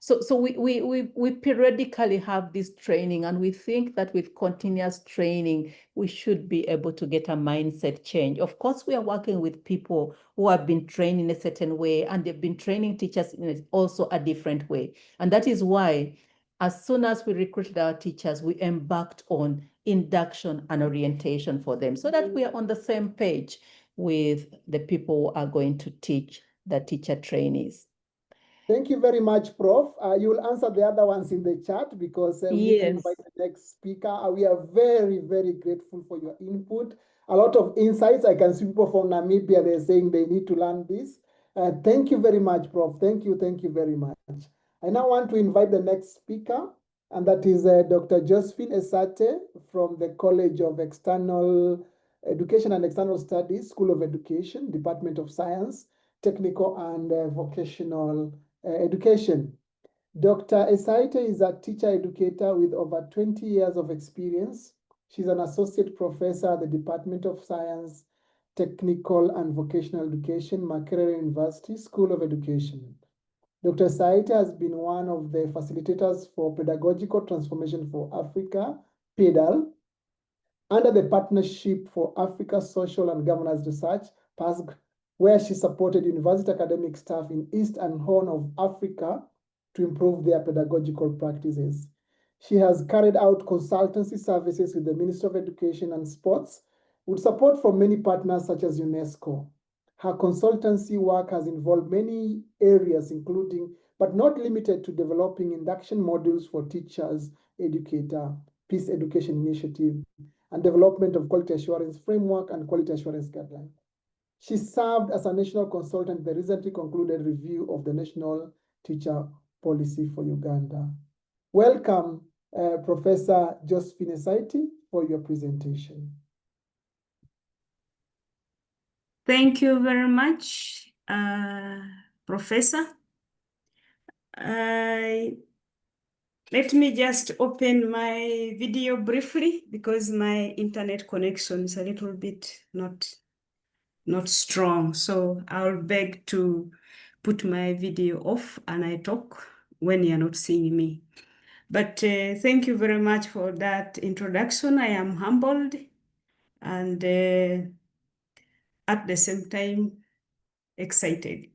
So we periodically have this training, and we think that with continuous training, we should be able to get a mindset change. Of course, we are working with people who have been trained in a certain way, and they've been training teachers in also a different way. And that is why, as soon as we recruited our teachers, we embarked on induction and orientation for them so that we are on the same page with the people who are going to teach the teacher trainees. Thank you very much, Prof. You will answer the other ones in the chat because we need to invite the next speaker. We are very, very grateful for your input. A lot of insights. I can see people from Namibia, they're saying they need to learn this. Thank you very much, Prof. Thank you very much. I now want to invite the next speaker, and that is Dr. Josephine Esate from the College of External Education and External Studies, School of Education, Department of Science, Technical and Vocational Education. Dr. Esaite is a teacher educator with over 20 years of experience. She's an associate professor at the Department of Science, Technical and Vocational Education, Makerere University School of Education. Dr. Esaite has been one of the facilitators for Pedagogical Transformation for Africa, PEDAL, under the Partnership for Africa Social and Governance Research, PASG, where she supported university academic staff in East and Horn of Africa to improve their pedagogical practices. She has carried out consultancy services with the Ministry of Education and Sports, with support from many partners such as UNESCO. Her consultancy work has involved many areas, including, but not limited to, developing induction modules for teachers, educator, peace education initiative, and development of quality assurance framework and quality assurance guidelines. She served as a national consultant in the recently concluded review of the National Teacher Policy for Uganda. Welcome, Professor Josephine Saiti for your presentation. Thank you very much, Professor. Let me just open my video briefly because my internet connection is a little bit not strong. So I'll beg to put my video off and I talk when you're not seeing me. But thank you very much for that introduction. I am humbled and at the same time excited.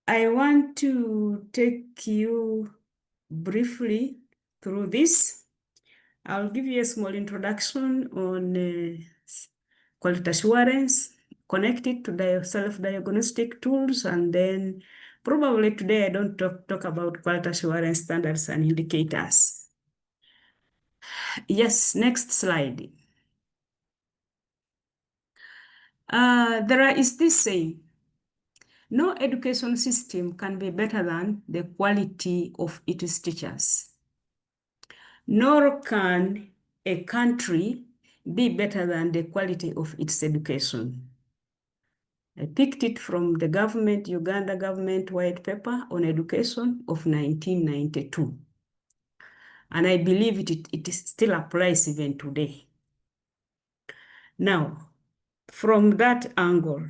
I want to take you briefly through this. I'll give you a small introduction on quality assurance, connected to self-diagnostic tools, and then probably today I don't talk about quality assurance standards and indicators. Yes, next slide. There is this saying, no education system can be better than the quality of its teachers, nor can a country be better than the quality of its education. I picked it from the Uganda government white paper on education of 1992. And I believe it still applies even today. Now, from that angle,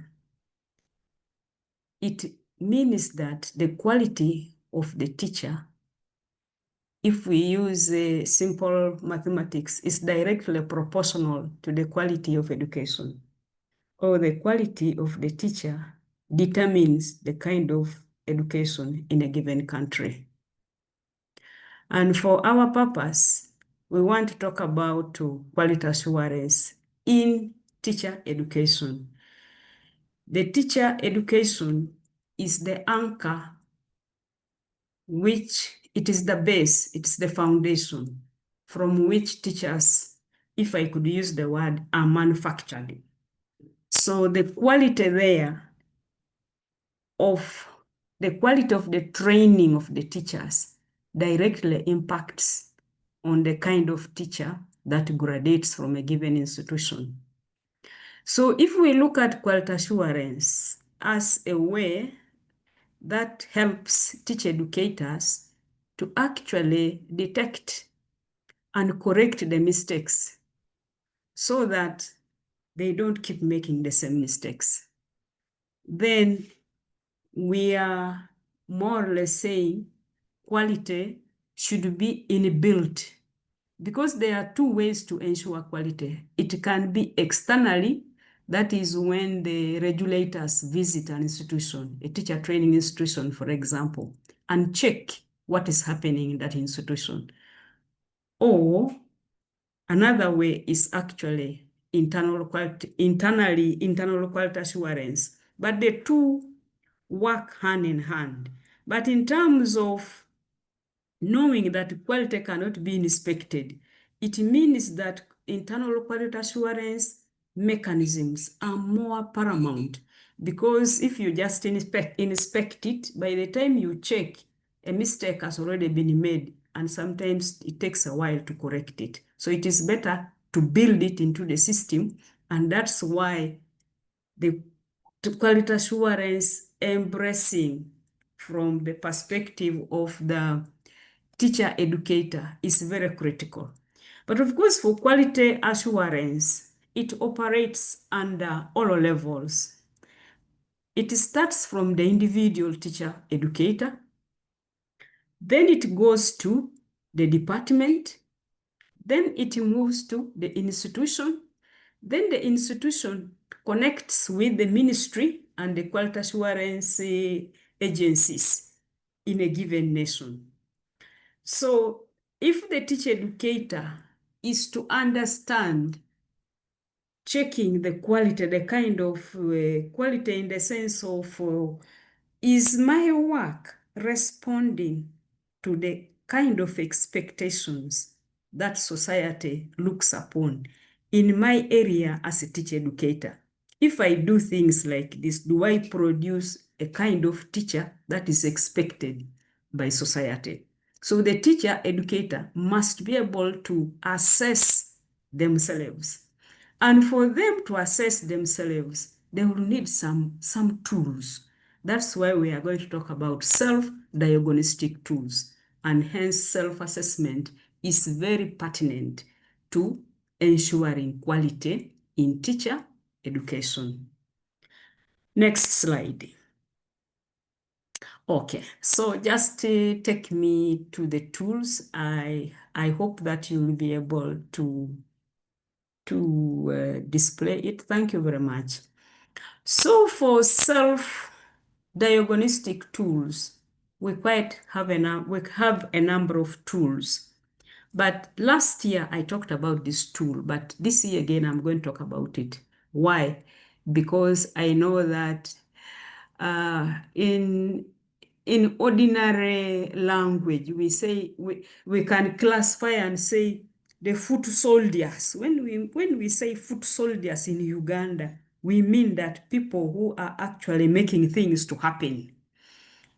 it means that the quality of the teacher, if we use simple mathematics, is directly proportional to the quality of education, or the quality of the teacher determines the kind of education in a given country. And for our purpose, we want to talk about quality assurance in teacher education. The teacher education is the anchor, which it is the base, it's the foundation from which teachers, if I could use the word, are manufactured. So the quality there of the quality of the training of the teachers directly impacts on the kind of teacher that graduates from a given institution. So if we look at quality assurance as a way that helps teacher educators to actually detect and correct the mistakes so that they don't keep making the same mistakes, then we are more or less saying quality should be inbuilt, because there are two ways to ensure quality. It can be externally, that is when the regulators visit an institution, a teacher training institution, for example, and check what is happening in that institution. Or another way is actually internal quality assurance. But the two work hand in hand. But in terms of knowing that quality cannot be inspected, it means that internal quality assurance mechanisms are more paramount, because if you just inspect it, by the time you check, a mistake has already been made, and sometimes it takes a while to correct it. So it is better to build it into the system, and that's why the quality assurance embracing from the perspective of the teacher educator is very critical. But of course, for quality assurance, it operates under all levels. It starts from the individual teacher educator, then it goes to the department, then it moves to the institution, then the institution connects with the ministry and the quality assurance agencies in a given nation. So if the teacher educator is to understand checking the quality, the kind of quality in the sense of, is my work responding to the kind of expectations that society looks upon in my area as a teacher educator? If I do things like this, do I produce a kind of teacher that is expected by society? So the teacher educator must be able to assess themselves. And for them to assess themselves, they will need some tools. That's why we are going to talk about self-diagnostic tools. And hence self-assessment is very pertinent to ensuring quality in teacher education. Next slide. Okay, so just take me to the tools. I hope that you will be able to display it. Thank you very much. So for self-diagnostic tools, we have a number of tools. But last year I talked about this tool, but this year again I'm going to talk about it. Why? Because I know that in ordinary language, we can classify and say the foot soldiers. When we say foot soldiers in Uganda, we mean that people who are actually making things to happen.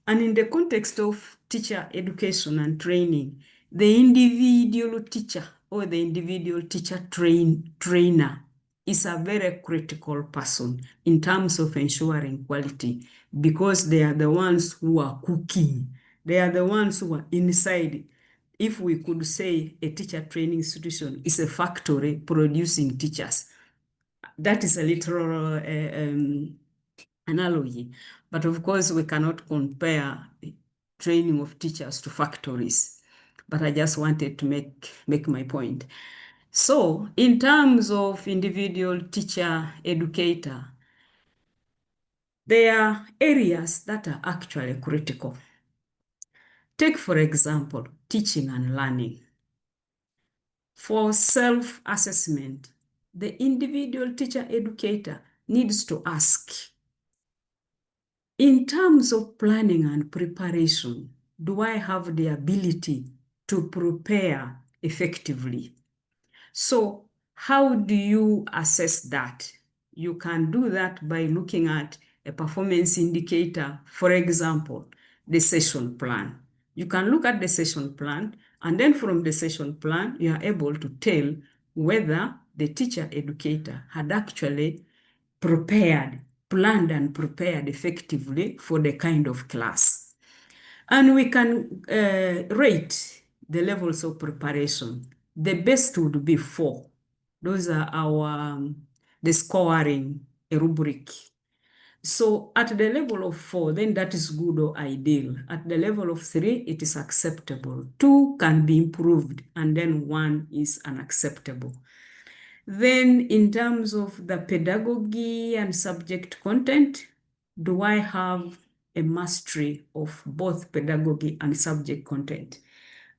And in the context of teacher education and training, the individual teacher or the individual teacher trainer is a very critical person in terms of ensuring quality, because they are the ones who are cooking. They are the ones who are inside. If we could say a teacher training institution is a factory producing teachers, that is a literal analogy. But of course, we cannot compare training of teachers to factories. But I just wanted to make my point. So in terms of individual teacher educator, there are areas that are actually critical. Take, for example, teaching and learning. For self-assessment, the individual teacher educator needs to ask, in terms of planning and preparation, do I have the ability to prepare effectively? So how do you assess that? You can do that by looking at a performance indicator, for example, the session plan. You can look at the session plan, and then from the session plan, you are able to tell whether the teacher educator had actually planned and prepared effectively for the kind of class. And we can rate the levels of preparation. The best would be 4. Those are the scoring rubric. So at the level of 4, then that is good or ideal. At the level of 3, it is acceptable. 2 can be improved, and then 1 is unacceptable. Then in terms of the pedagogy and subject content, do I have a mastery of both pedagogy and subject content?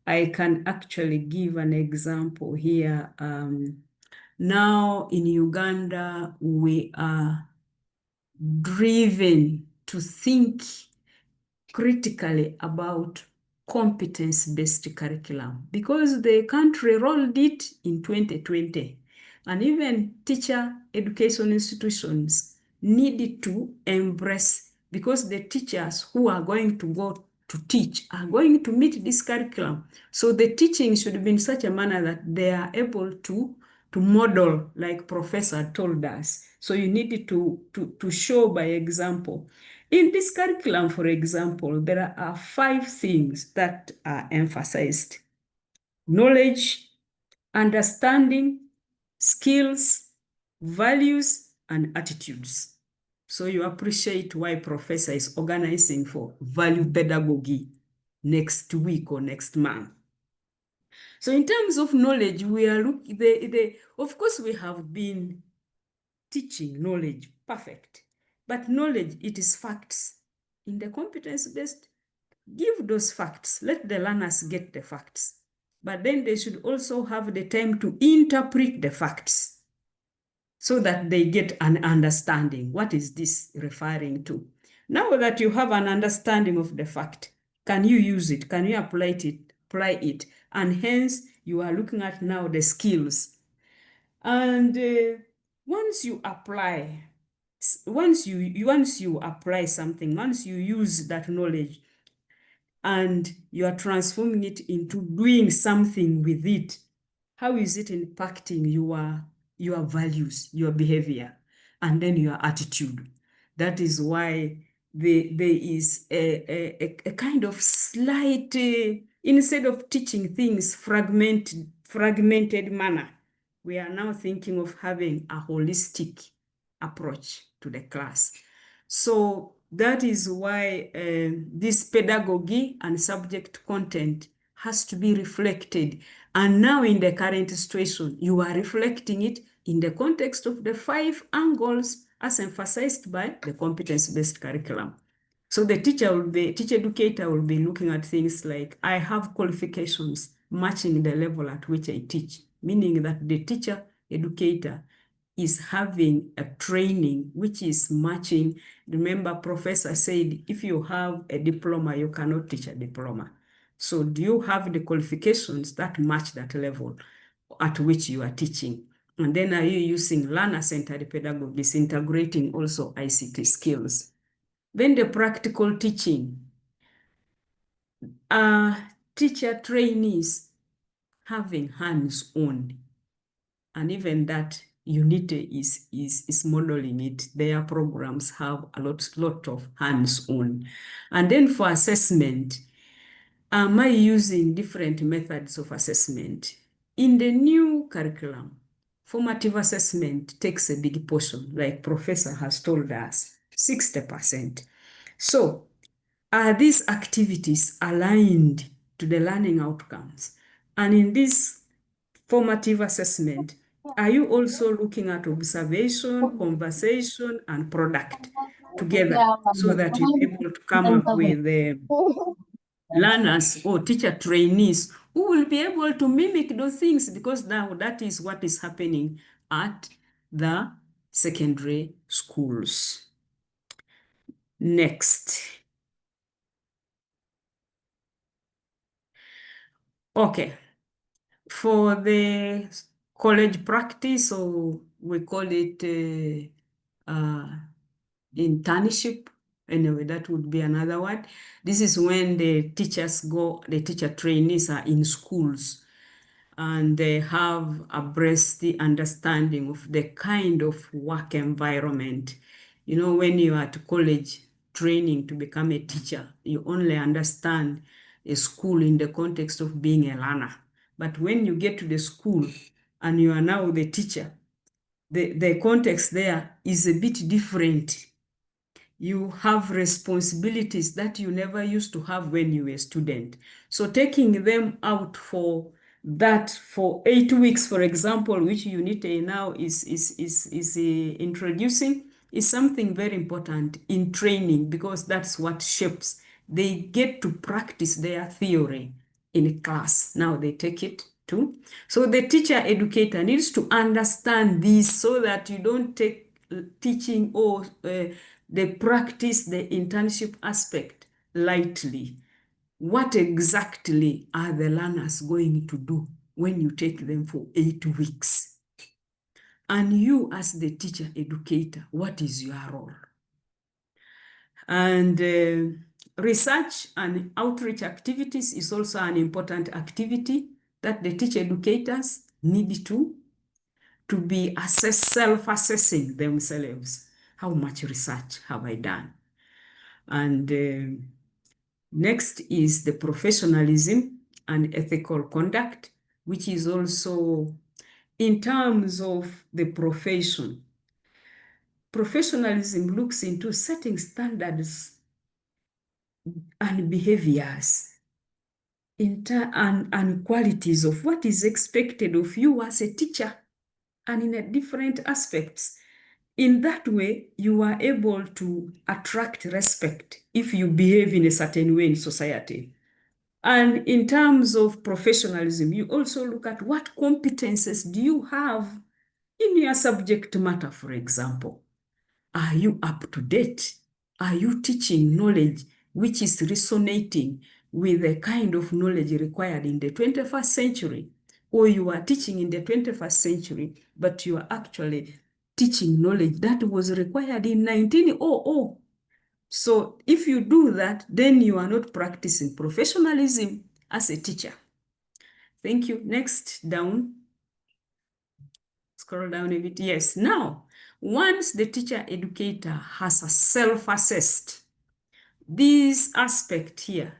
I can actually give an example here. Now in Uganda, we are driven to think critically about competence-based curriculum, because the country rolled it in 2020. And even teacher education institutions needed to embrace, because the teachers who are going to go to teach are going to meet this curriculum. So the teaching should be in such a manner that they are able to model, like Professor told us. So you need to show by example. In this curriculum, for example, there are 5 things that are emphasized: knowledge, understanding, skills, values, and attitudes. So you appreciate why Professor is organizing for value pedagogy next week or next month. So in terms of knowledge, we are of course, we have been teaching knowledge, perfect. But knowledge, it is facts. In the competence-based, give those facts. Let the learners get the facts. But then they should also have the time to interpret the facts so that they get an understanding. What is this referring to? Now that you have an understanding of the fact, can you use it? Can you apply it? And hence, you are looking at now the skills. And once you apply something, once you use that knowledge, and you are transforming it into doing something with it, how is it impacting your values, your behavior, and then your attitude? That is why there is a kind of slight, instead of teaching things fragmented manner, we are now thinking of having a holistic approach to the class. So that is why this pedagogy and subject content has to be reflected. And now in the current situation, you are reflecting it in the context of the 5 angles as emphasized by the competence-based curriculum. So the teacher educator will be looking at things like, I have qualifications matching the level at which I teach, meaning that the teacher educator is having a training which is matching. Remember, professor said, if you have a diploma, you cannot teach a diploma. So do you have the qualifications that match that level at which you are teaching? And then are you using learner-centered pedagogies, integrating also ICT skills? Then the practical teaching. Teacher trainees having hands-on, and even that Unity is modeling it. Their programs have a lot of hands-on. And then for assessment, am I using different methods of assessment? In the new curriculum, formative assessment takes a big portion, like Professor has told us, 60%. So are these activities aligned to the learning outcomes? And in this formative assessment, are you also looking at observation, conversation, and product together so that you're able to come up with the learners or teacher trainees who will be able to mimic those things, because now that is what is happening at the secondary schools. Next. Okay. For the college practice, or we call it internship, anyway, that would be another word. This is when the teacher trainees are in schools and they have a breast understanding of the kind of work environment. You know, when you are at college training to become a teacher, you only understand a school in the context of being a learner. But when you get to the school and you are now the teacher, the context there is a bit different. You have responsibilities that you never used to have when you were a student. So taking them out for that for 8 weeks, for example, which Unity now is introducing, is something very important in training, because that's what shapes. They get to practice their theory in class. Now they take it too. So the teacher educator needs to understand this so that you don't take teaching or the practice, the internship aspect lightly. What exactly are the learners going to do when you take them for 8 weeks? And you as the teacher educator, what is your role? And research and outreach activities is also an important activity that the teacher educators need to be self-assessing themselves. How much research have I done? And next is the professionalism and ethical conduct, which is also in terms of the profession. Professionalism looks into setting standards and behaviors and qualities of what is expected of you as a teacher, and in different aspects. In that way, you are able to attract respect if you behave in a certain way in society. And in terms of professionalism, you also look at what competences do you have in your subject matter, for example. Are you up to date? Are you teaching knowledge which is resonating with the kind of knowledge required in the 21st century? Or you are teaching in the 21st century, but you are actually teaching knowledge that was required in 1900. So if you do that, then you are not practicing professionalism as a teacher. Thank you. Next, down. Scroll down a bit. Yes. Now, once the teacher educator has self-assessed, this aspect here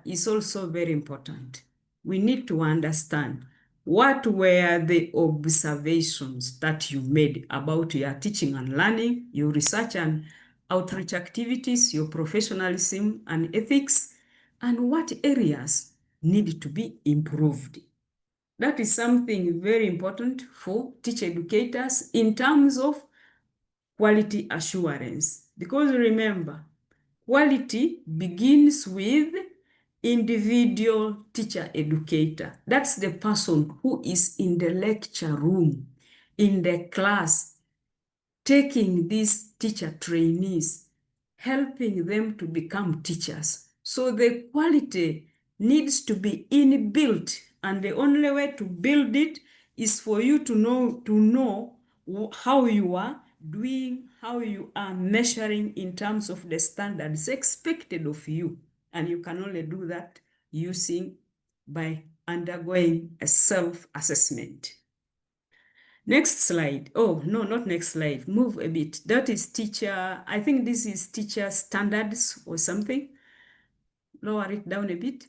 is also very important. We need to understand what were the observations that you made about your teaching and learning, your research and outreach activities, your professionalism and ethics, and what areas need to be improved. That is something very important for teacher educators in terms of quality assurance. Because remember, quality begins with individual teacher educator. That's the person who is in the lecture room, in the class, taking these teacher trainees, helping them to become teachers. So the quality needs to be inbuilt, and the only way to build it is for you to know how you are doing, how you are measuring in terms of the standards expected of you. And you can only do that by undergoing a self-assessment. Next slide. Oh, no, not next slide. Move a bit. That is teacher. I think this is teacher standards or something. Lower it down a bit.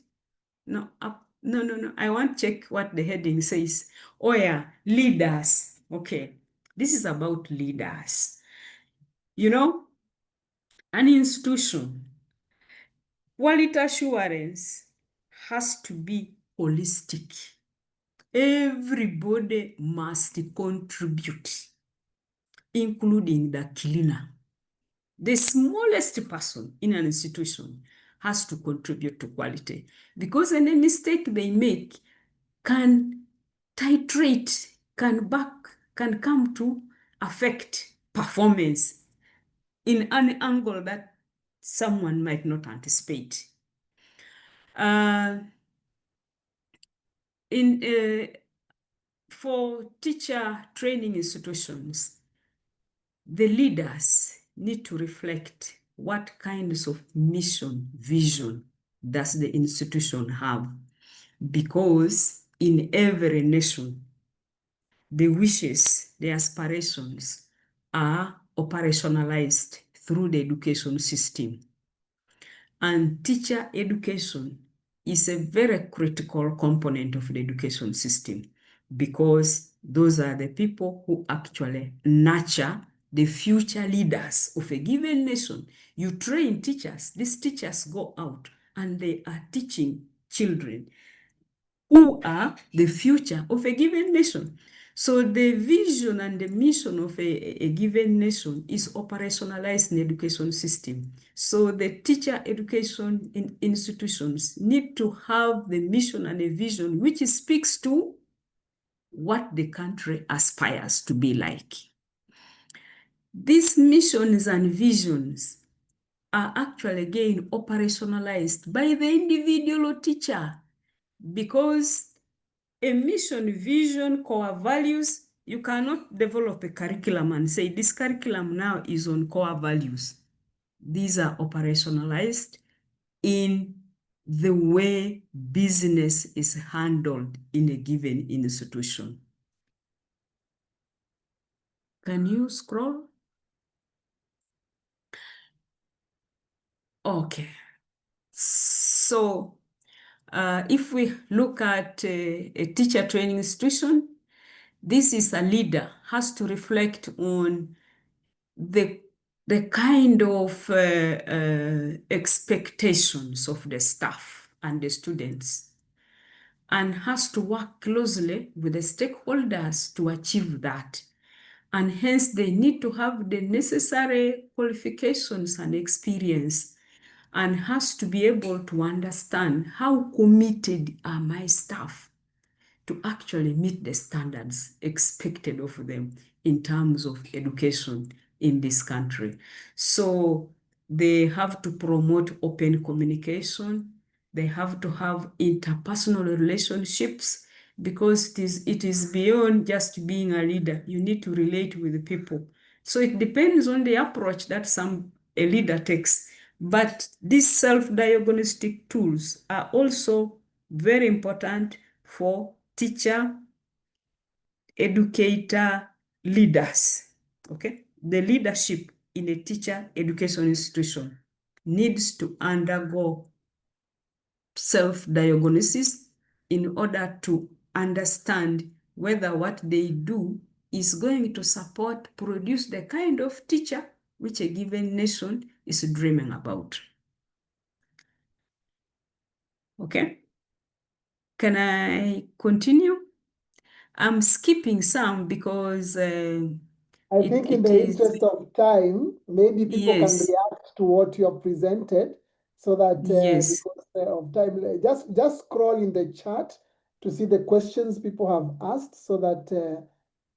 No, up. No. I want to check what the heading says. Oh, yeah. Leaders. Okay. This is about leaders. You know, an institution, quality assurance has to be holistic. Everybody must contribute, including the cleaner. The smallest person in an institution has to contribute to quality, because any mistake they make can titrate, can come to affect performance in an angle that someone might not anticipate. For teacher training institutions, the leaders need to reflect what kinds of mission, vision does the institution have. Because in every nation, the wishes, the aspirations are operationalized through the education system. And teacher education is a very critical component of the education system, because those are the people who actually nurture the future leaders of a given nation. You train teachers, these teachers go out and they are teaching children who are the future of a given nation. So the vision and the mission of a given nation is operationalized in the education system. So the teacher education institutions need to have the mission and a vision which speaks to what the country aspires to be like. These missions and visions are actually again operationalized by the individual teacher, because a mission, vision, core values, you cannot develop a curriculum and say this curriculum now is on core values. These are operationalized in the way business is handled in a given institution. Can you scroll? Okay. So if we look at a teacher training institution, this is a leader, has to reflect on the kind of expectations of the staff and the students, and has to work closely with the stakeholders to achieve that. And hence they need to have the necessary qualifications and experience, and has to be able to understand how committed are my staff to actually meet the standards expected of them in terms of education in this country. So they have to promote open communication. They have to have interpersonal relationships, because it is beyond just being a leader. You need to relate with people. So it depends on the approach that some a leader takes. But these self-diagnostic tools are also very important for teacher, educator, leaders, okay? The leadership in a teacher education institution needs to undergo self-diagnosis in order to understand whether what they do is going to produce the kind of teacher which a given nation is dreaming about. Okay? Can I continue? I'm skipping some because I think in the interest of time, maybe people can yes, react to what you have presented so that yes. because of time, just scroll in the chat to see the questions people have asked so that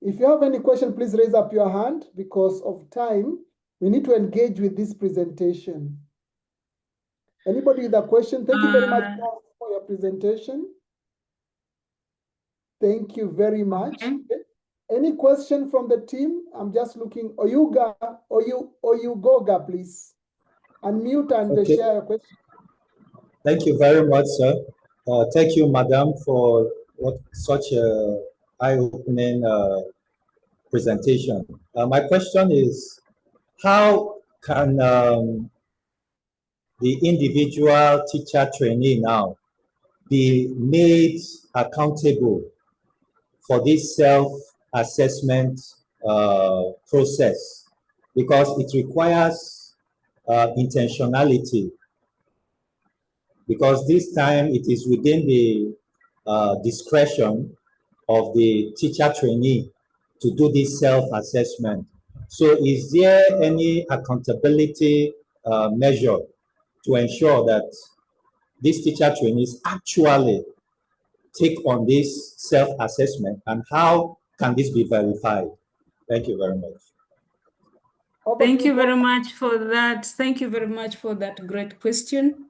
if you have any question, please raise up your hand because of time. We need to engage with this presentation. Anybody with a question? Thank you very much for your presentation. Thank you very much. Okay. Any question from the team? I'm just looking. Oyugoga, please. Unmute and share your question. Thank you very much, sir. Thank you, madam, for such a eye-opening presentation. My question is, how can the individual teacher trainee now be made accountable for this self-assessment process? Because it requires intentionality, because this time it is within the discretion of the teacher trainee to do this self-assessment. So is there any accountability measure to ensure that these teacher trainees actually take on this self-assessment, and how can this be verified? Thank you very much. Thank you very much for that. Thank you very much for that great question.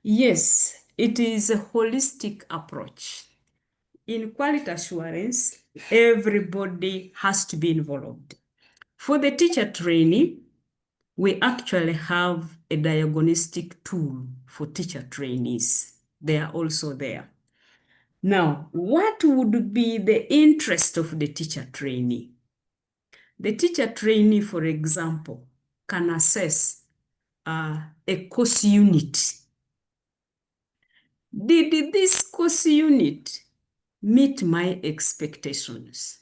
Yes, it is a holistic approach. In quality assurance, everybody has to be involved. For the teacher trainee, we actually have a diagnostic tool for teacher trainees. They are also there. Now, what would be the interest of the teacher trainee? The teacher trainee, for example, can assess a course unit. Did this course unit meet my expectations?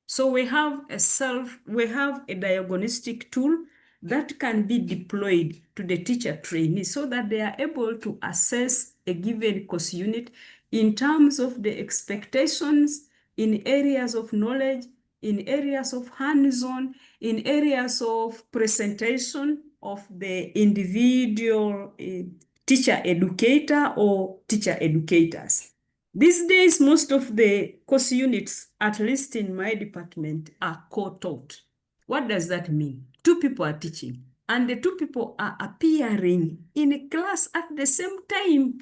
So we have a diagnostic tool that can be deployed to the teacher trainee so that they are able to assess a given course unit in terms of the expectations in areas of knowledge, in areas of hands-on, in areas of presentation of the individual teacher educator or teacher educators. These days, most of the course units, at least in my department, are co-taught. What does that mean? Two people are teaching, and the two people are appearing in a class at the same time.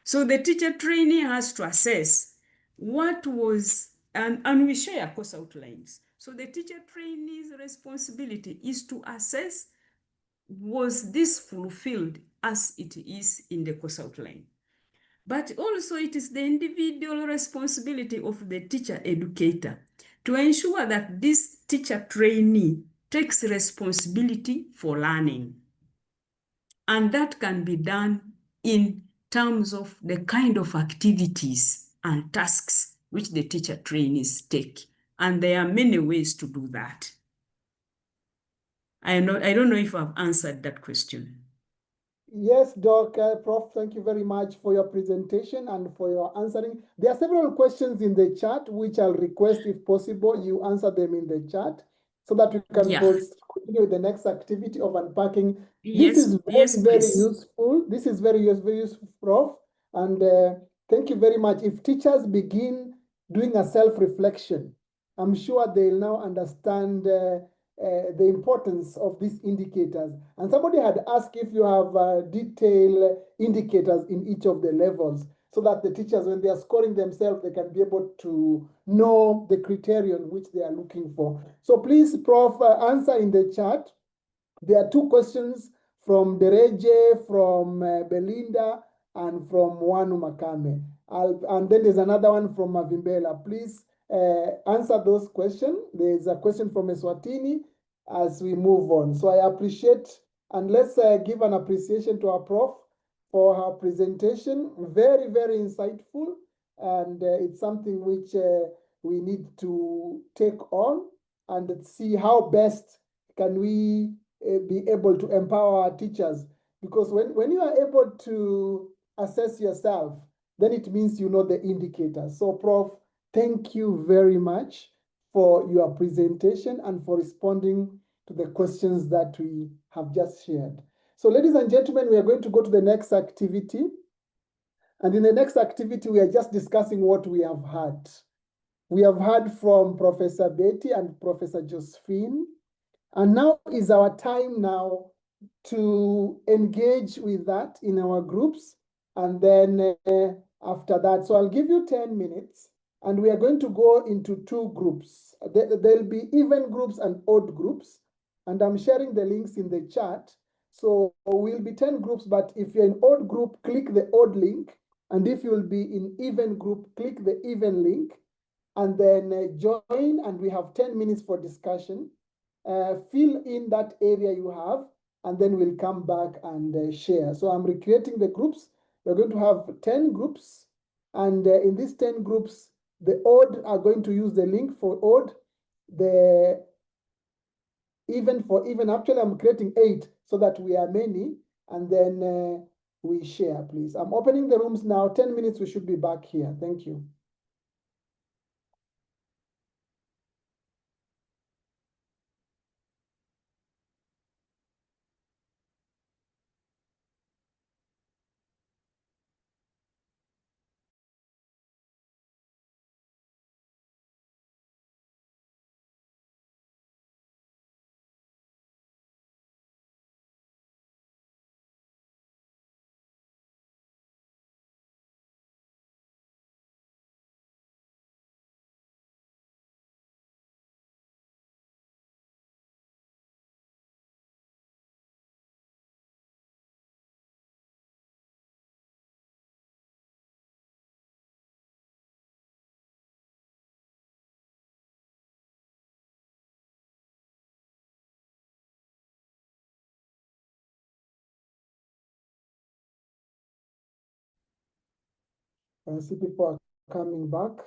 So the teacher trainee has to assess what was, and we share course outlines. So the teacher trainee's responsibility is to assess, was this fulfilled as it is in the course outline? But also it is the individual responsibility of the teacher educator to ensure that this teacher trainee takes responsibility for learning. And that can be done in terms of the kind of activities and tasks which the teacher trainees take. And there are many ways to do that. I don't know if I've answered that question. Yes, Doc, Prof, thank you very much for your presentation and for your answering. There are several questions in the chat, which I'll request, if possible, you answer them in the chat so that we can continue with the next activity of unpacking. This is very useful. This is very useful, Prof. And thank you very much. If teachers begin doing a self-reflection, I'm sure they'll now understand the importance of these indicators. And somebody had asked if you have detailed indicators in each of the levels so that the teachers, when they are scoring themselves, they can be able to know the criterion which they are looking for. So please, Prof, answer in the chat. There are two questions from Dereje, from Belinda, and from Wanu Makame. And then there's another one from Mavimbela. Please answer those questions. There's a question from Eswatini as we move on. So I appreciate, and let's give an appreciation to our prof for her presentation. Very, very insightful. And it's something which we need to take on and see how best can we be able to empower our teachers. Because when you are able to assess yourself, then it means you know the indicators. So Prof, thank you very much for your presentation and for responding to the questions that we have just shared. So ladies and gentlemen, we are going to go to the next activity. And in the next activity, we are just discussing what we have heard. We have heard from Professor Betty and Professor Josephine. And now is our time now to engage with that in our groups. And then after that, so I'll give you 10 minutes and we are going to go into two groups. There'll be even groups and odd groups. And I'm sharing the links in the chat. So we'll be 10 groups, but if you're in odd group, click the odd link. And if you'll be in even group, click the even link. And then join, and we have 10 minutes for discussion. Fill in that area you have, and then we'll come back and share. So I'm recreating the groups. We're going to have 10 groups. And in these 10 groups, the odd are going to use the link for odd. The even for even, actually I'm creating 8 so that we are many. And then we share, please. I'm opening the rooms now. 10 minutes, we should be back here. Thank you. I see people are coming back.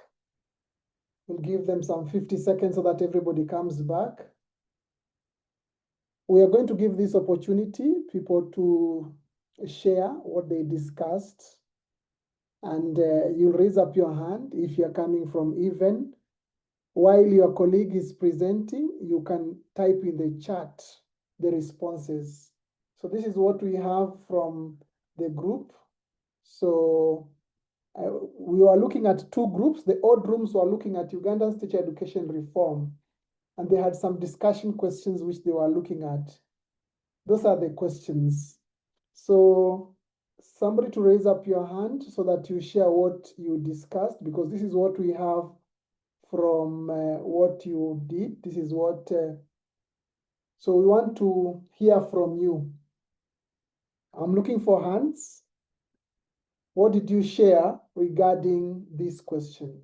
We'll give them some 50 seconds so that everybody comes back. We are going to give this opportunity, people to share what they discussed. And you'll raise up your hand if you're coming from even. While your colleague is presenting, you can type in the chat the responses. So this is what we have from the group. So we are looking at two groups. The odd rooms were looking at Uganda's teacher education reform, and they had some discussion questions which they were looking at. Those are the questions. So somebody to raise up your hand so that you share what you discussed, because this is what we have from what you did. This is what, so we want to hear from you. I'm looking for hands. What did you share regarding this question?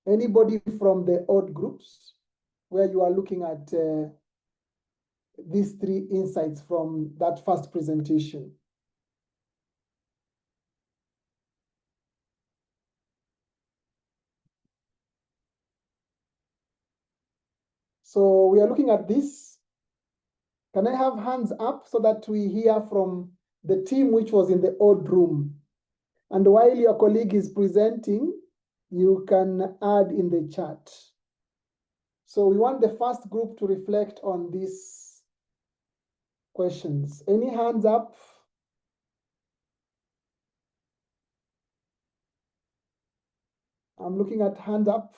Anybody from the odd groups where you are looking at these 3 insights from that first presentation? So we are looking at this. Can I have hands up so that we hear from the team which was in the odd room? And while your colleague is presenting, you can add in the chat. So we want the first group to reflect on these questions. Any hands up? I'm looking at hand up.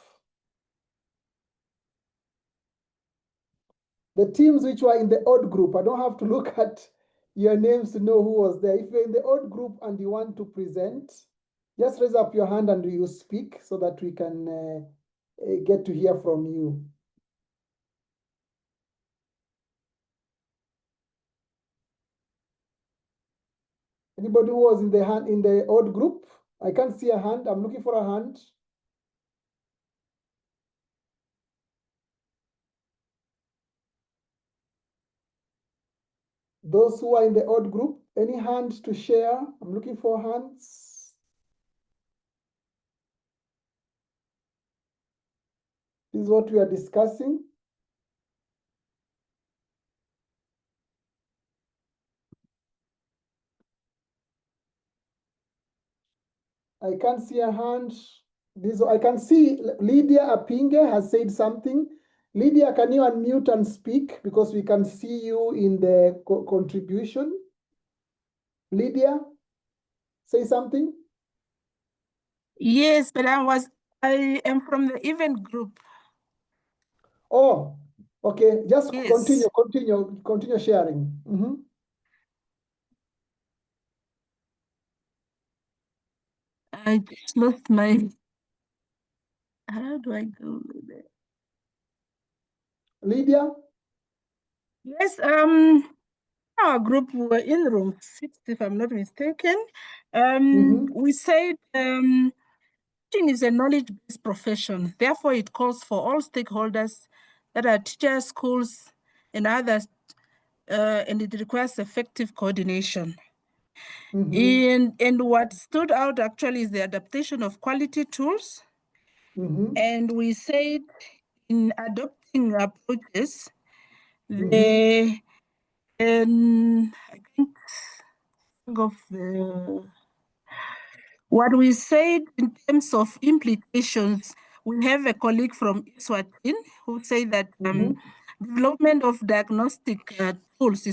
The teams which were in the odd group, I don't have to look at your names to know who was there. If you're in the odd group and you want to present, just raise up your hand and you speak so that we can get to hear from you. Anybody who was in the odd group? I can't see a hand. I'm looking for a hand. Those who are in the odd group, any hand to share? I'm looking for hands. This is what we are discussing. I can't see a hand. I can see Lydia Apinge has said something. Lydia, can you unmute and speak because we can see you in the contribution? Lydia, say something. Yes, but I am from the event group. Oh, okay. Just Yes. continue sharing. Mm-hmm. I just lost my. How do I go there? Lydia? Yes, our group were in room 6, if I'm not mistaken. We said teaching is a knowledge-based profession. Therefore, it calls for all stakeholders that are teachers, schools, and others, and it requires effective coordination. And what stood out actually is the adaptation of quality tools. And we said in adopting approaches, I can't think of what we said in terms of implications. We have a colleague from Eswatini who said that development of diagnostic tools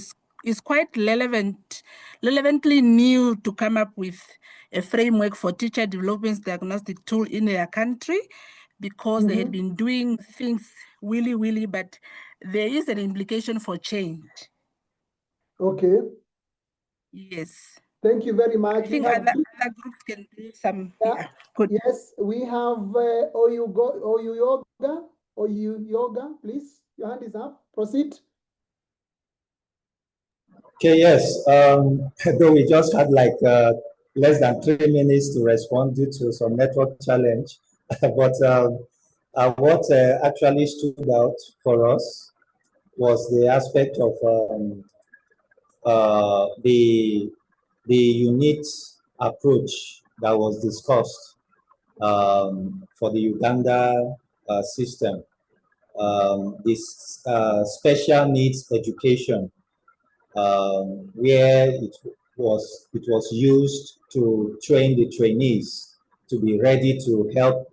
is quite relevantly new to come up with a framework for teacher development diagnostic tool in their country, because they had been doing things willy-willy, but there is an implication for change. Okay. Yes. Thank you very much. I think other groups can do some. Yeah, good. Yes, we have Oyu Yoga, please. Your hand is up. Proceed. Okay, yes. Though we just had like less than 3 minutes to respond due to some network challenge, but what actually stood out for us was the aspect of the unique approach that was discussed for the Uganda system. This special needs education, where it was used to train the trainees to be ready to help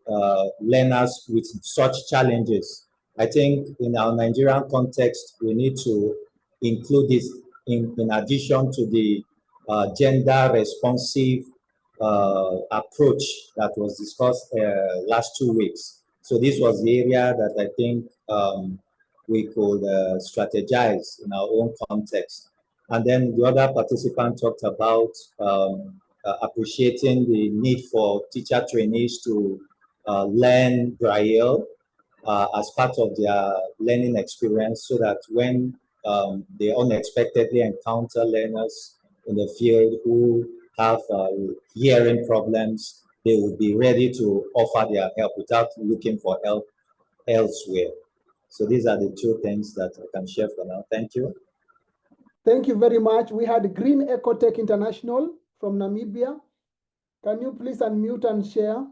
learners with such challenges. I think in our Nigerian context, we need to include this in addition to the gender responsive approach that was discussed last 2 weeks. So this was the area that I think we could strategize in our own context. And then the other participant talked about appreciating the need for teacher trainees to learn Braille as part of their learning experience, so that when they unexpectedly encounter learners in the field who have hearing problems, they will be ready to offer their help without looking for help elsewhere. So these are the 2 things that I can share for now. Thank you. Thank you very much. We had Green Ecotech International from Namibia. Can you please unmute and share?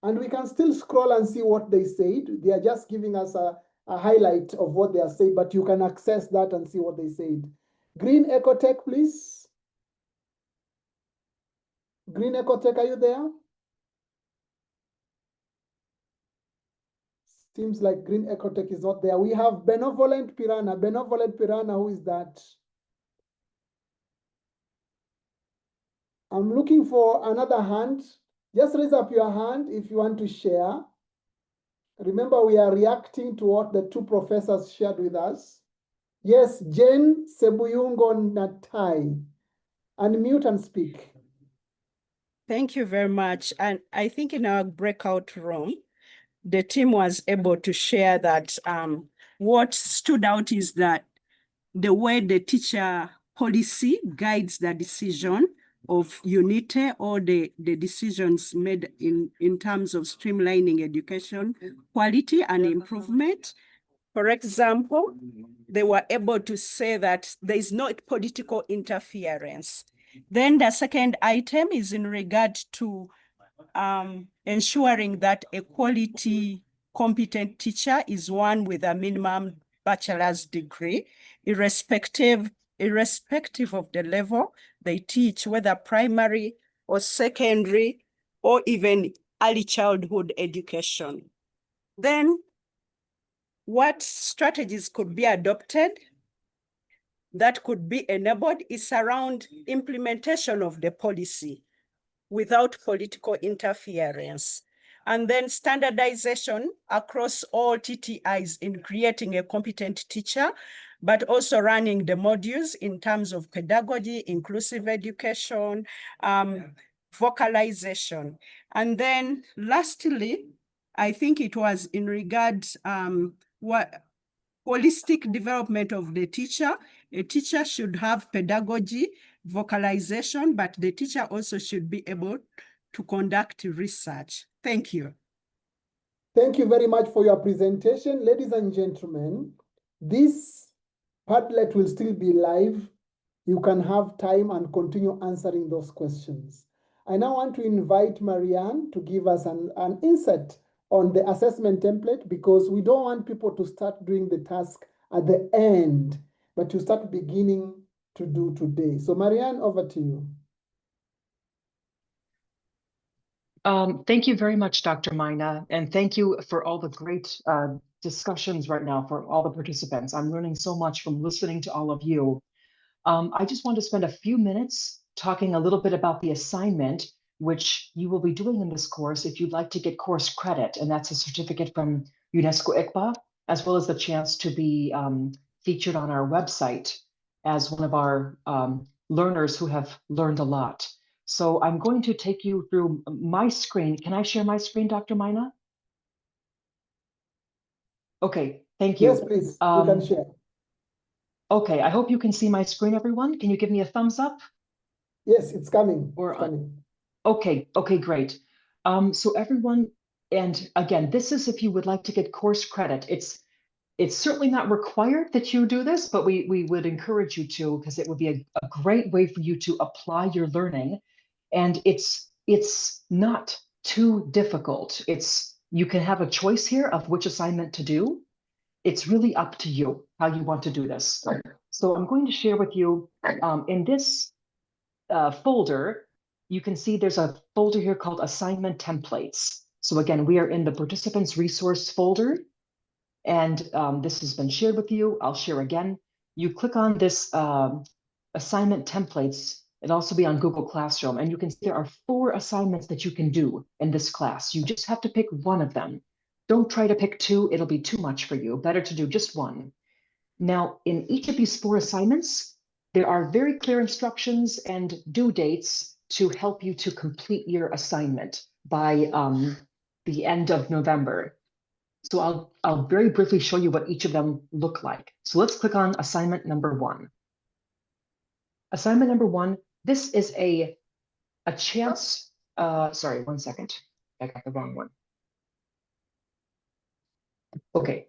And we can still scroll and see what they said. They are just giving us a highlight of what they are saying, but you can access that and see what they said. Green Ecotech, please. Green Ecotech, are you there? Seems like Green Ecotech is not there. We have Benevolent Piranha. Benevolent Piranha, who is that? I'm looking for another hand. Just raise up your hand if you want to share. Remember, we are reacting to what the 2 professors shared with us. Yes, Jane Sebuyungo Natai. Unmute and speak. Thank you very much. And I think in our breakout room, the team was able to share that what stood out is that the way the teacher policy guides the decision of UNITE or the decisions made in terms of streamlining education quality and improvement. For example, they were able to say that there is no political interference. Then the second item is in regard to ensuring that a quality, competent teacher is one with a minimum bachelor's degree, irrespective of the level they teach, whether primary or secondary or even early childhood education. Then what strategies could be adopted that could be enabled is around implementation of the policy without political interference. And then standardization across all TTIs in creating a competent teacher, but also running the modules in terms of pedagogy, inclusive education, vocalization. And then lastly, I think it was in regards holistic development of the teacher. A teacher should have pedagogy, vocalization, but the teacher also should be able to conduct research. Thank you. Thank you very much for your presentation. Ladies and gentlemen, this Padlet will still be live. You can have time and continue answering those questions. I now want to invite Marianne to give us an insight on the assessment template, because we don't want people to start doing the task at the end, but to start beginning to do today. So Marianne, over to you. Thank you very much, Dr. Mina, and thank you for all the great discussions right now for all the participants. I'm learning so much from listening to all of you. I just want to spend a few minutes talking a little bit about the assignment, which you will be doing in this course if you'd like to get course credit, and that's a certificate from UNESCO ICPA, as well as the chance to be featured on our website as one of our learners who have learned a lot. So I'm going to take you through my screen. Can I share my screen, Dr. Mina? Okay, thank you. Yes, please, you can share. Okay, I hope you can see my screen, everyone. Can you give me a thumbs up? Yes, it's coming. Or, it's coming. Okay, great. So everyone, and again, this is if you would like to get course credit. It's certainly not required that you do this, but we would encourage you to, because it would be a great way for you to apply your learning. And it's not too difficult. You can have a choice here of which assignment to do. It's really up to you how you want to do this. So I'm going to share with you in this folder, you can see there's a folder here called assignment templates. So again, we are in the participants resource folder, and this has been shared with you. I'll share again. You click on this assignment templates. It'll also be on Google Classroom, and you can see there are 4 assignments that you can do in this class. You just have to pick one of them. Don't try to pick 2, it'll be too much for you. Better to do just one. Now, in each of these 4 assignments, there are very clear instructions and due dates to help you to complete your assignment by the end of November. So I'll very briefly show you what each of them look like. So let's click on assignment number 1. Assignment number 1, this is a chance, sorry, one second. I got the wrong one. Okay.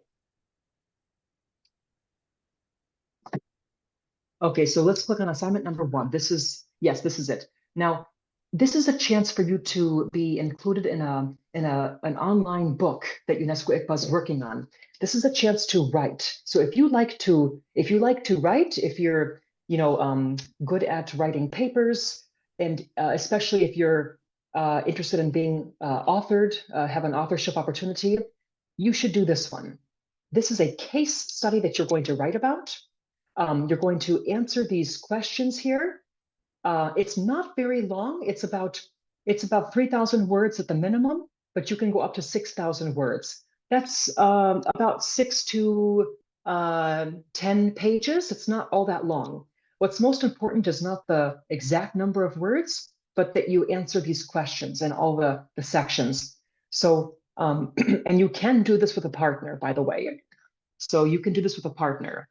Okay, so let's click on assignment number 1. This is it. Now, this is a chance for you to be included in an online book that UNESCO ICPA is working on. This is a chance to write. So if you like to write, if you're good at writing papers, and especially if you're interested in being authored, have an authorship opportunity, you should do this one. This is a case study that you're going to write about. You're going to answer these questions here. It's not very long. It's about 3,000 words at the minimum, but you can go up to 6,000 words. That's about 6 to 10 pages. It's not all that long. What's most important is not the exact number of words, but that you answer these questions in all the sections. So, and you can do this with a partner, by the way. So you can do this with a partner,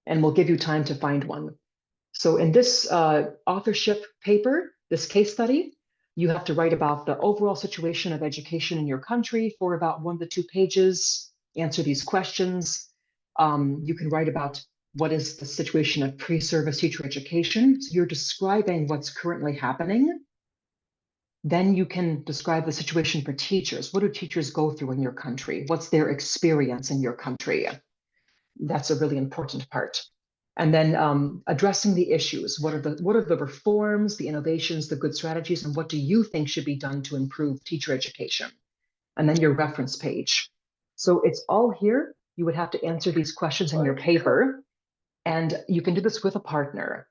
and we'll give you time to find one. So in this authorship paper, this case study, you have to write about the overall situation of education in your country for about 1 to 2 pages, answer these questions. You can write about what is the situation of pre-service teacher education. So you're describing what's currently happening. Then you can describe the situation for teachers. What do teachers go through in your country? What's their experience in your country? That's a really important part. And then addressing the issues. What are the reforms, the innovations, the good strategies, and what do you think should be done to improve teacher education? And then your reference page. So it's all here. You would have to answer these questions in your paper, and you can do this with a partner.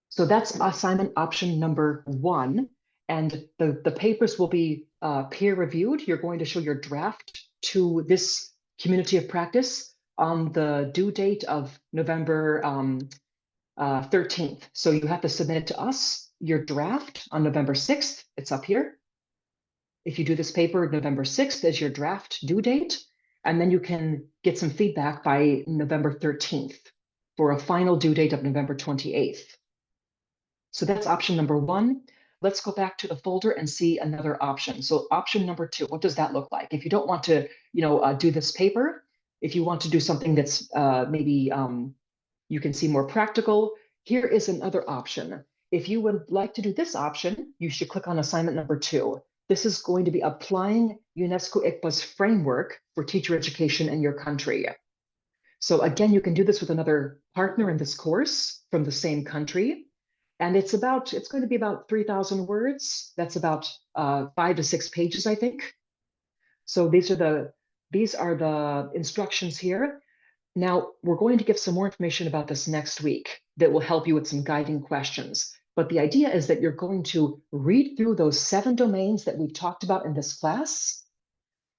So that's assignment option number 1. And the papers will be peer reviewed. You're going to show your draft to this community of practice on the due date of November 13th. So you have to submit it to us, your draft, on November 6th. It's up here. If you do this paper, November 6th is your draft due date. And then you can get some feedback by November 13th for a final due date of November 28th. So that's option number 1. Let's go back to the folder and see another option. So option number 2, what does that look like? If you don't want to, do this paper, if you want to do something that's maybe you can see more practical, here is another option. If you would like to do this option, you should click on assignment number 2. This is going to be applying UNESCO ICPA's framework for teacher education in your country. So again, you can do this with another partner in this course from the same country. And it's going to be about 3,000 words. That's about 5 to 6 pages, I think. So these are the instructions here. Now, we're going to give some more information about this next week that will help you with some guiding questions. But the idea is that you're going to read through those 7 domains that we've talked about in this class,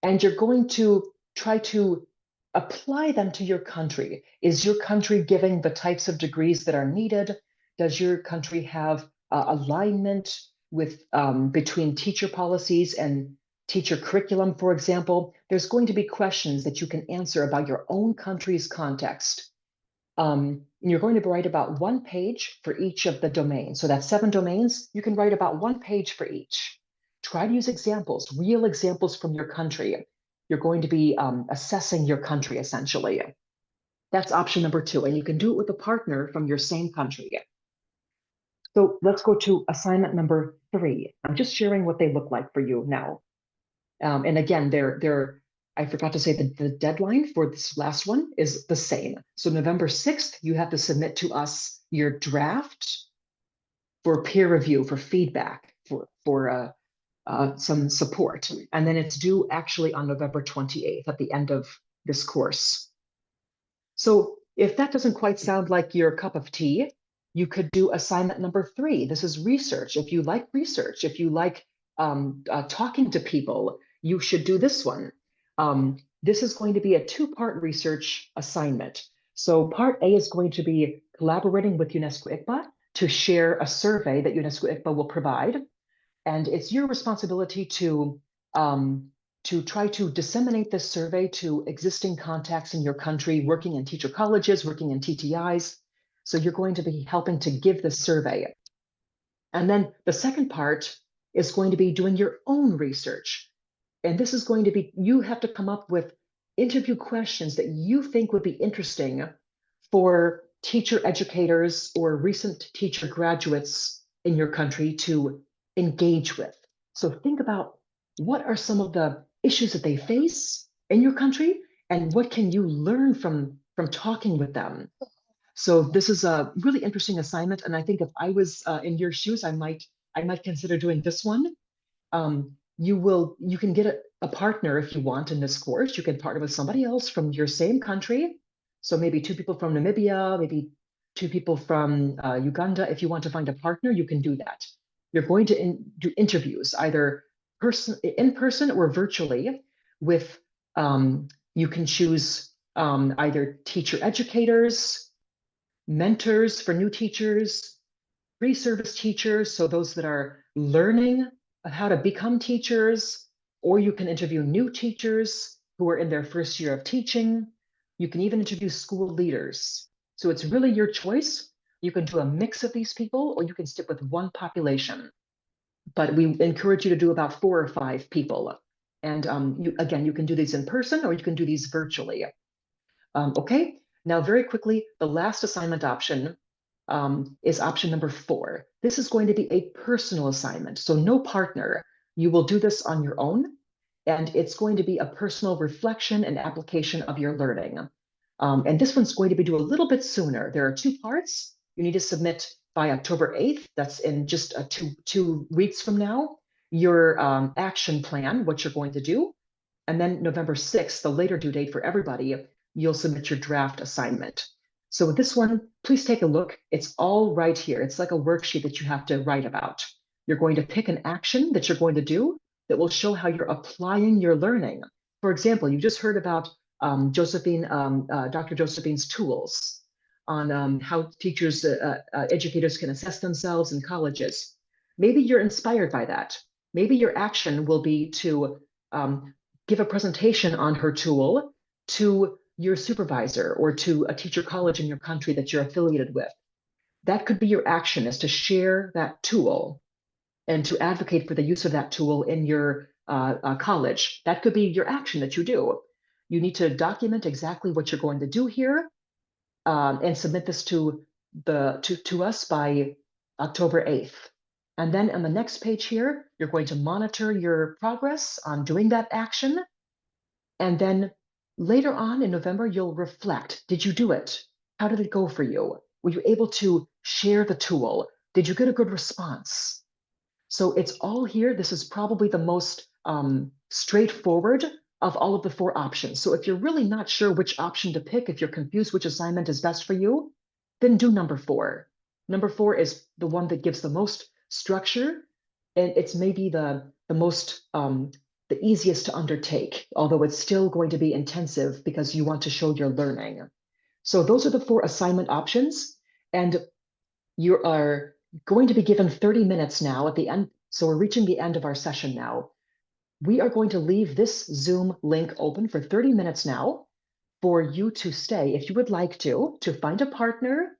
and you're going to try to apply them to your country. Is your country giving the types of degrees that are needed? Does your country have alignment with between teacher policies and teacher curriculum, for example? There's going to be questions that you can answer about your own country's context. You're going to write about 1 page for each of the domains. So that's 7 domains. You can write about 1 page for each. Try to use examples, real examples from your country. You're going to be assessing your country, essentially. That's option number 2, and you can do it with a partner from your same country. So let's go to assignment number 3. I'm just sharing what they look like for you now. And again, I forgot to say that the deadline for this last one is the same. So November 6th, you have to submit to us your draft for peer review, for feedback, for some support. And then it's due actually on November 28th at the end of this course. So if that doesn't quite sound like your cup of tea, you could do assignment number 3. This is research. If you like research, if you like talking to people, you should do this one. This is going to be a 2-part research assignment. So part A is going to be collaborating with UNESCO ICPA to share a survey that UNESCO ICPA will provide. And it's your responsibility to try to disseminate this survey to existing contacts in your country, working in teacher colleges, working in TTIs. So you're going to be helping to give this survey. And then the second part is going to be doing your own research. And this is going to be, you have to come up with interview questions that you think would be interesting for teacher educators or recent teacher graduates in your country to engage with. So think about what are some of the issues that they face in your country, and what can you learn from talking with them? So this is a really interesting assignment, and I think if I was in your shoes, I might consider doing this one. You can get a partner if you want in this course. You can partner with somebody else from your same country. So maybe 2 people from Namibia, maybe 2 people from Uganda. If you want to find a partner, you can do that. You're going to do interviews, either in person or virtually with, you can choose either teacher educators, mentors for new teachers, pre-service teachers, so those that are learning how to become teachers, or you can interview new teachers who are in their first year of teaching. You can even interview school leaders. So it's really your choice. You can do a mix of these people, or you can stick with one population. But we encourage you to do about 4 or 5 people. And again, you can do these in person or you can do these virtually. Okay, now very quickly, the last assignment option is option number 4. This is going to be a personal assignment, so no partner. You will do this on your own, and it's going to be a personal reflection and application of your learning. And this one's going to be due a little bit sooner. There are 2 parts. You need to submit by October 8th. That's in just two weeks from now, your action plan, what you're going to do. And then November 6th, the later due date for everybody, you'll submit your draft assignment. So with this one, please take a look. It's all right here. It's like a worksheet that you have to write about. You're going to pick an action that you're going to do that will show how you're applying your learning. For example, you just heard about Dr. Josephine's tools on how teachers, educators can assess themselves in colleges. Maybe you're inspired by that. Maybe your action will be to give a presentation on her tool to your supervisor or to a teacher college in your country that you're affiliated with. That could be your action, is to share that tool and to advocate for the use of that tool in your college. That could be your action that you do. You need to document exactly what you're going to do here and submit this to us by October 8th. And then on the next page here, you're going to monitor your progress on doing that action. And then later on in November, you'll reflect. Did you do it? How did it go for you? Were you able to share the tool? Did you get a good response? So it's all here. This is probably the most straightforward of all of the 4 options. So if you're really not sure which option to pick, if you're confused which assignment is best for you, then do number 4. Number 4 is the one that gives the most structure, and it's maybe the most the easiest to undertake, although it's still going to be intensive because you want to show your learning. So those are the 4 assignment options, and you are going to be given 30 minutes now at the end. So we're reaching the end of our session now. We are going to leave this Zoom link open for 30 minutes now for you to stay, if you would like to find a partner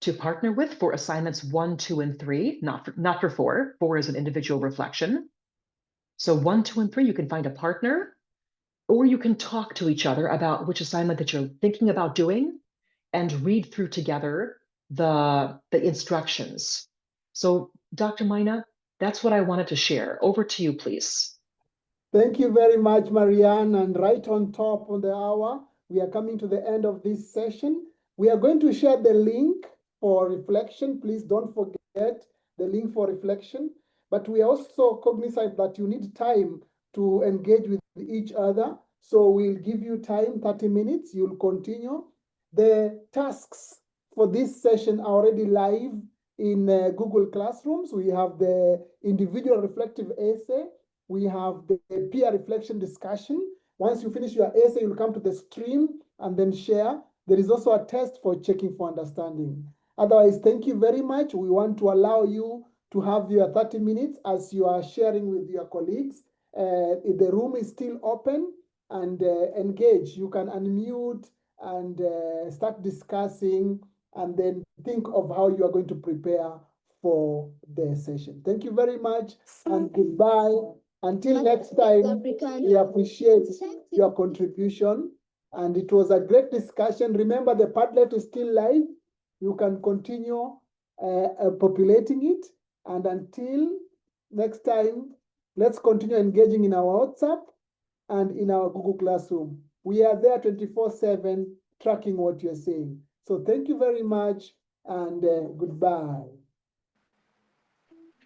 to partner with for assignments 1, 2, and 3, not for 4. 4 is an individual reflection. So 1, 2, and 3, you can find a partner, or you can talk to each other about which assignment that you're thinking about doing and read through together the instructions. So Dr. Mina, that's what I wanted to share. Over to you, please. Thank you very much, Marianne. And right on top of the hour, we are coming to the end of this session. We are going to share the link for reflection. Please don't forget the link for reflection. But we are also cognizant that you need time to engage with each other. So we'll give you time, 30 minutes. You'll continue. The tasks for this session are already live in Google Classrooms. We have the individual reflective essay. We have the peer reflection discussion. Once you finish your essay, you'll come to the stream and then share. There is also a test for checking for understanding. Otherwise, thank you very much. We want to allow you to have your 30 minutes as you are sharing with your colleagues. The room is still open, and engage. You can unmute and start discussing, and then think of how you are going to prepare for the session. Thank you very much, and goodbye. Until next time, we appreciate your contribution, and it was a great discussion. Remember, the Padlet is still live. You can continue populating it, and until next time, let's continue engaging in our WhatsApp and in our Google Classroom. We are there 24/7 tracking what you're saying. So thank you very much, and goodbye.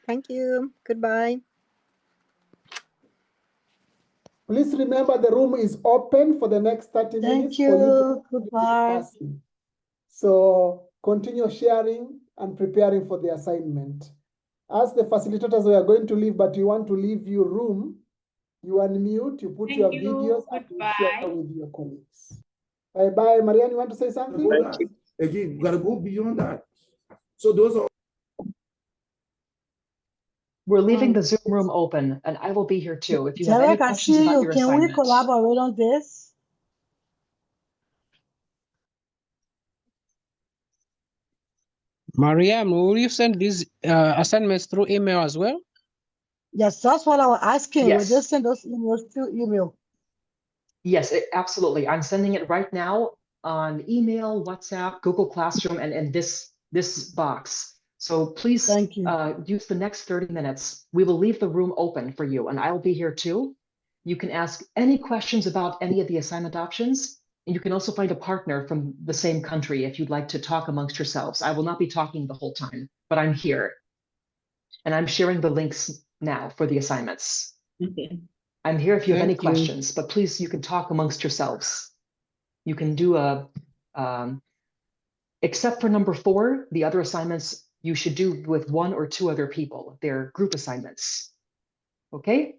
Thank you. Goodbye. Please remember the room is open for the next 30 minutes. Thank you. For you to Goodbye. So continue sharing and preparing for the assignment. As the facilitators, we are going to leave, but you want to leave your room, you unmute, you put your videos, and you share with your colleagues. Bye-bye. Marianne, you want to say something? Again, we got to go beyond that. So those are... We're leaving the Zoom room open, and I will be here too. If you have any Derek, I questions see about you. your Can we assignment. collaborate on this? Mariam, will you send these assignments through email as well? Yes, that's what I was asking. Yes. Will just send those emails through email? Yes, absolutely. I'm sending it right now on email, WhatsApp, Google Classroom, and this box. So please Thank you. use the next 30 minutes. We will leave the room open for you, and I'll be here too. You can ask any questions about any of the assignment options, and you can also find a partner from the same country if you'd like to talk amongst yourselves. I will not be talking the whole time, but I'm here. And I'm sharing the links now for the assignments. I'm here if you have any questions, but please, you can talk amongst yourselves. You can do except for number 4, the other assignments you should do with 1 or 2 other people. They're group assignments. Okay?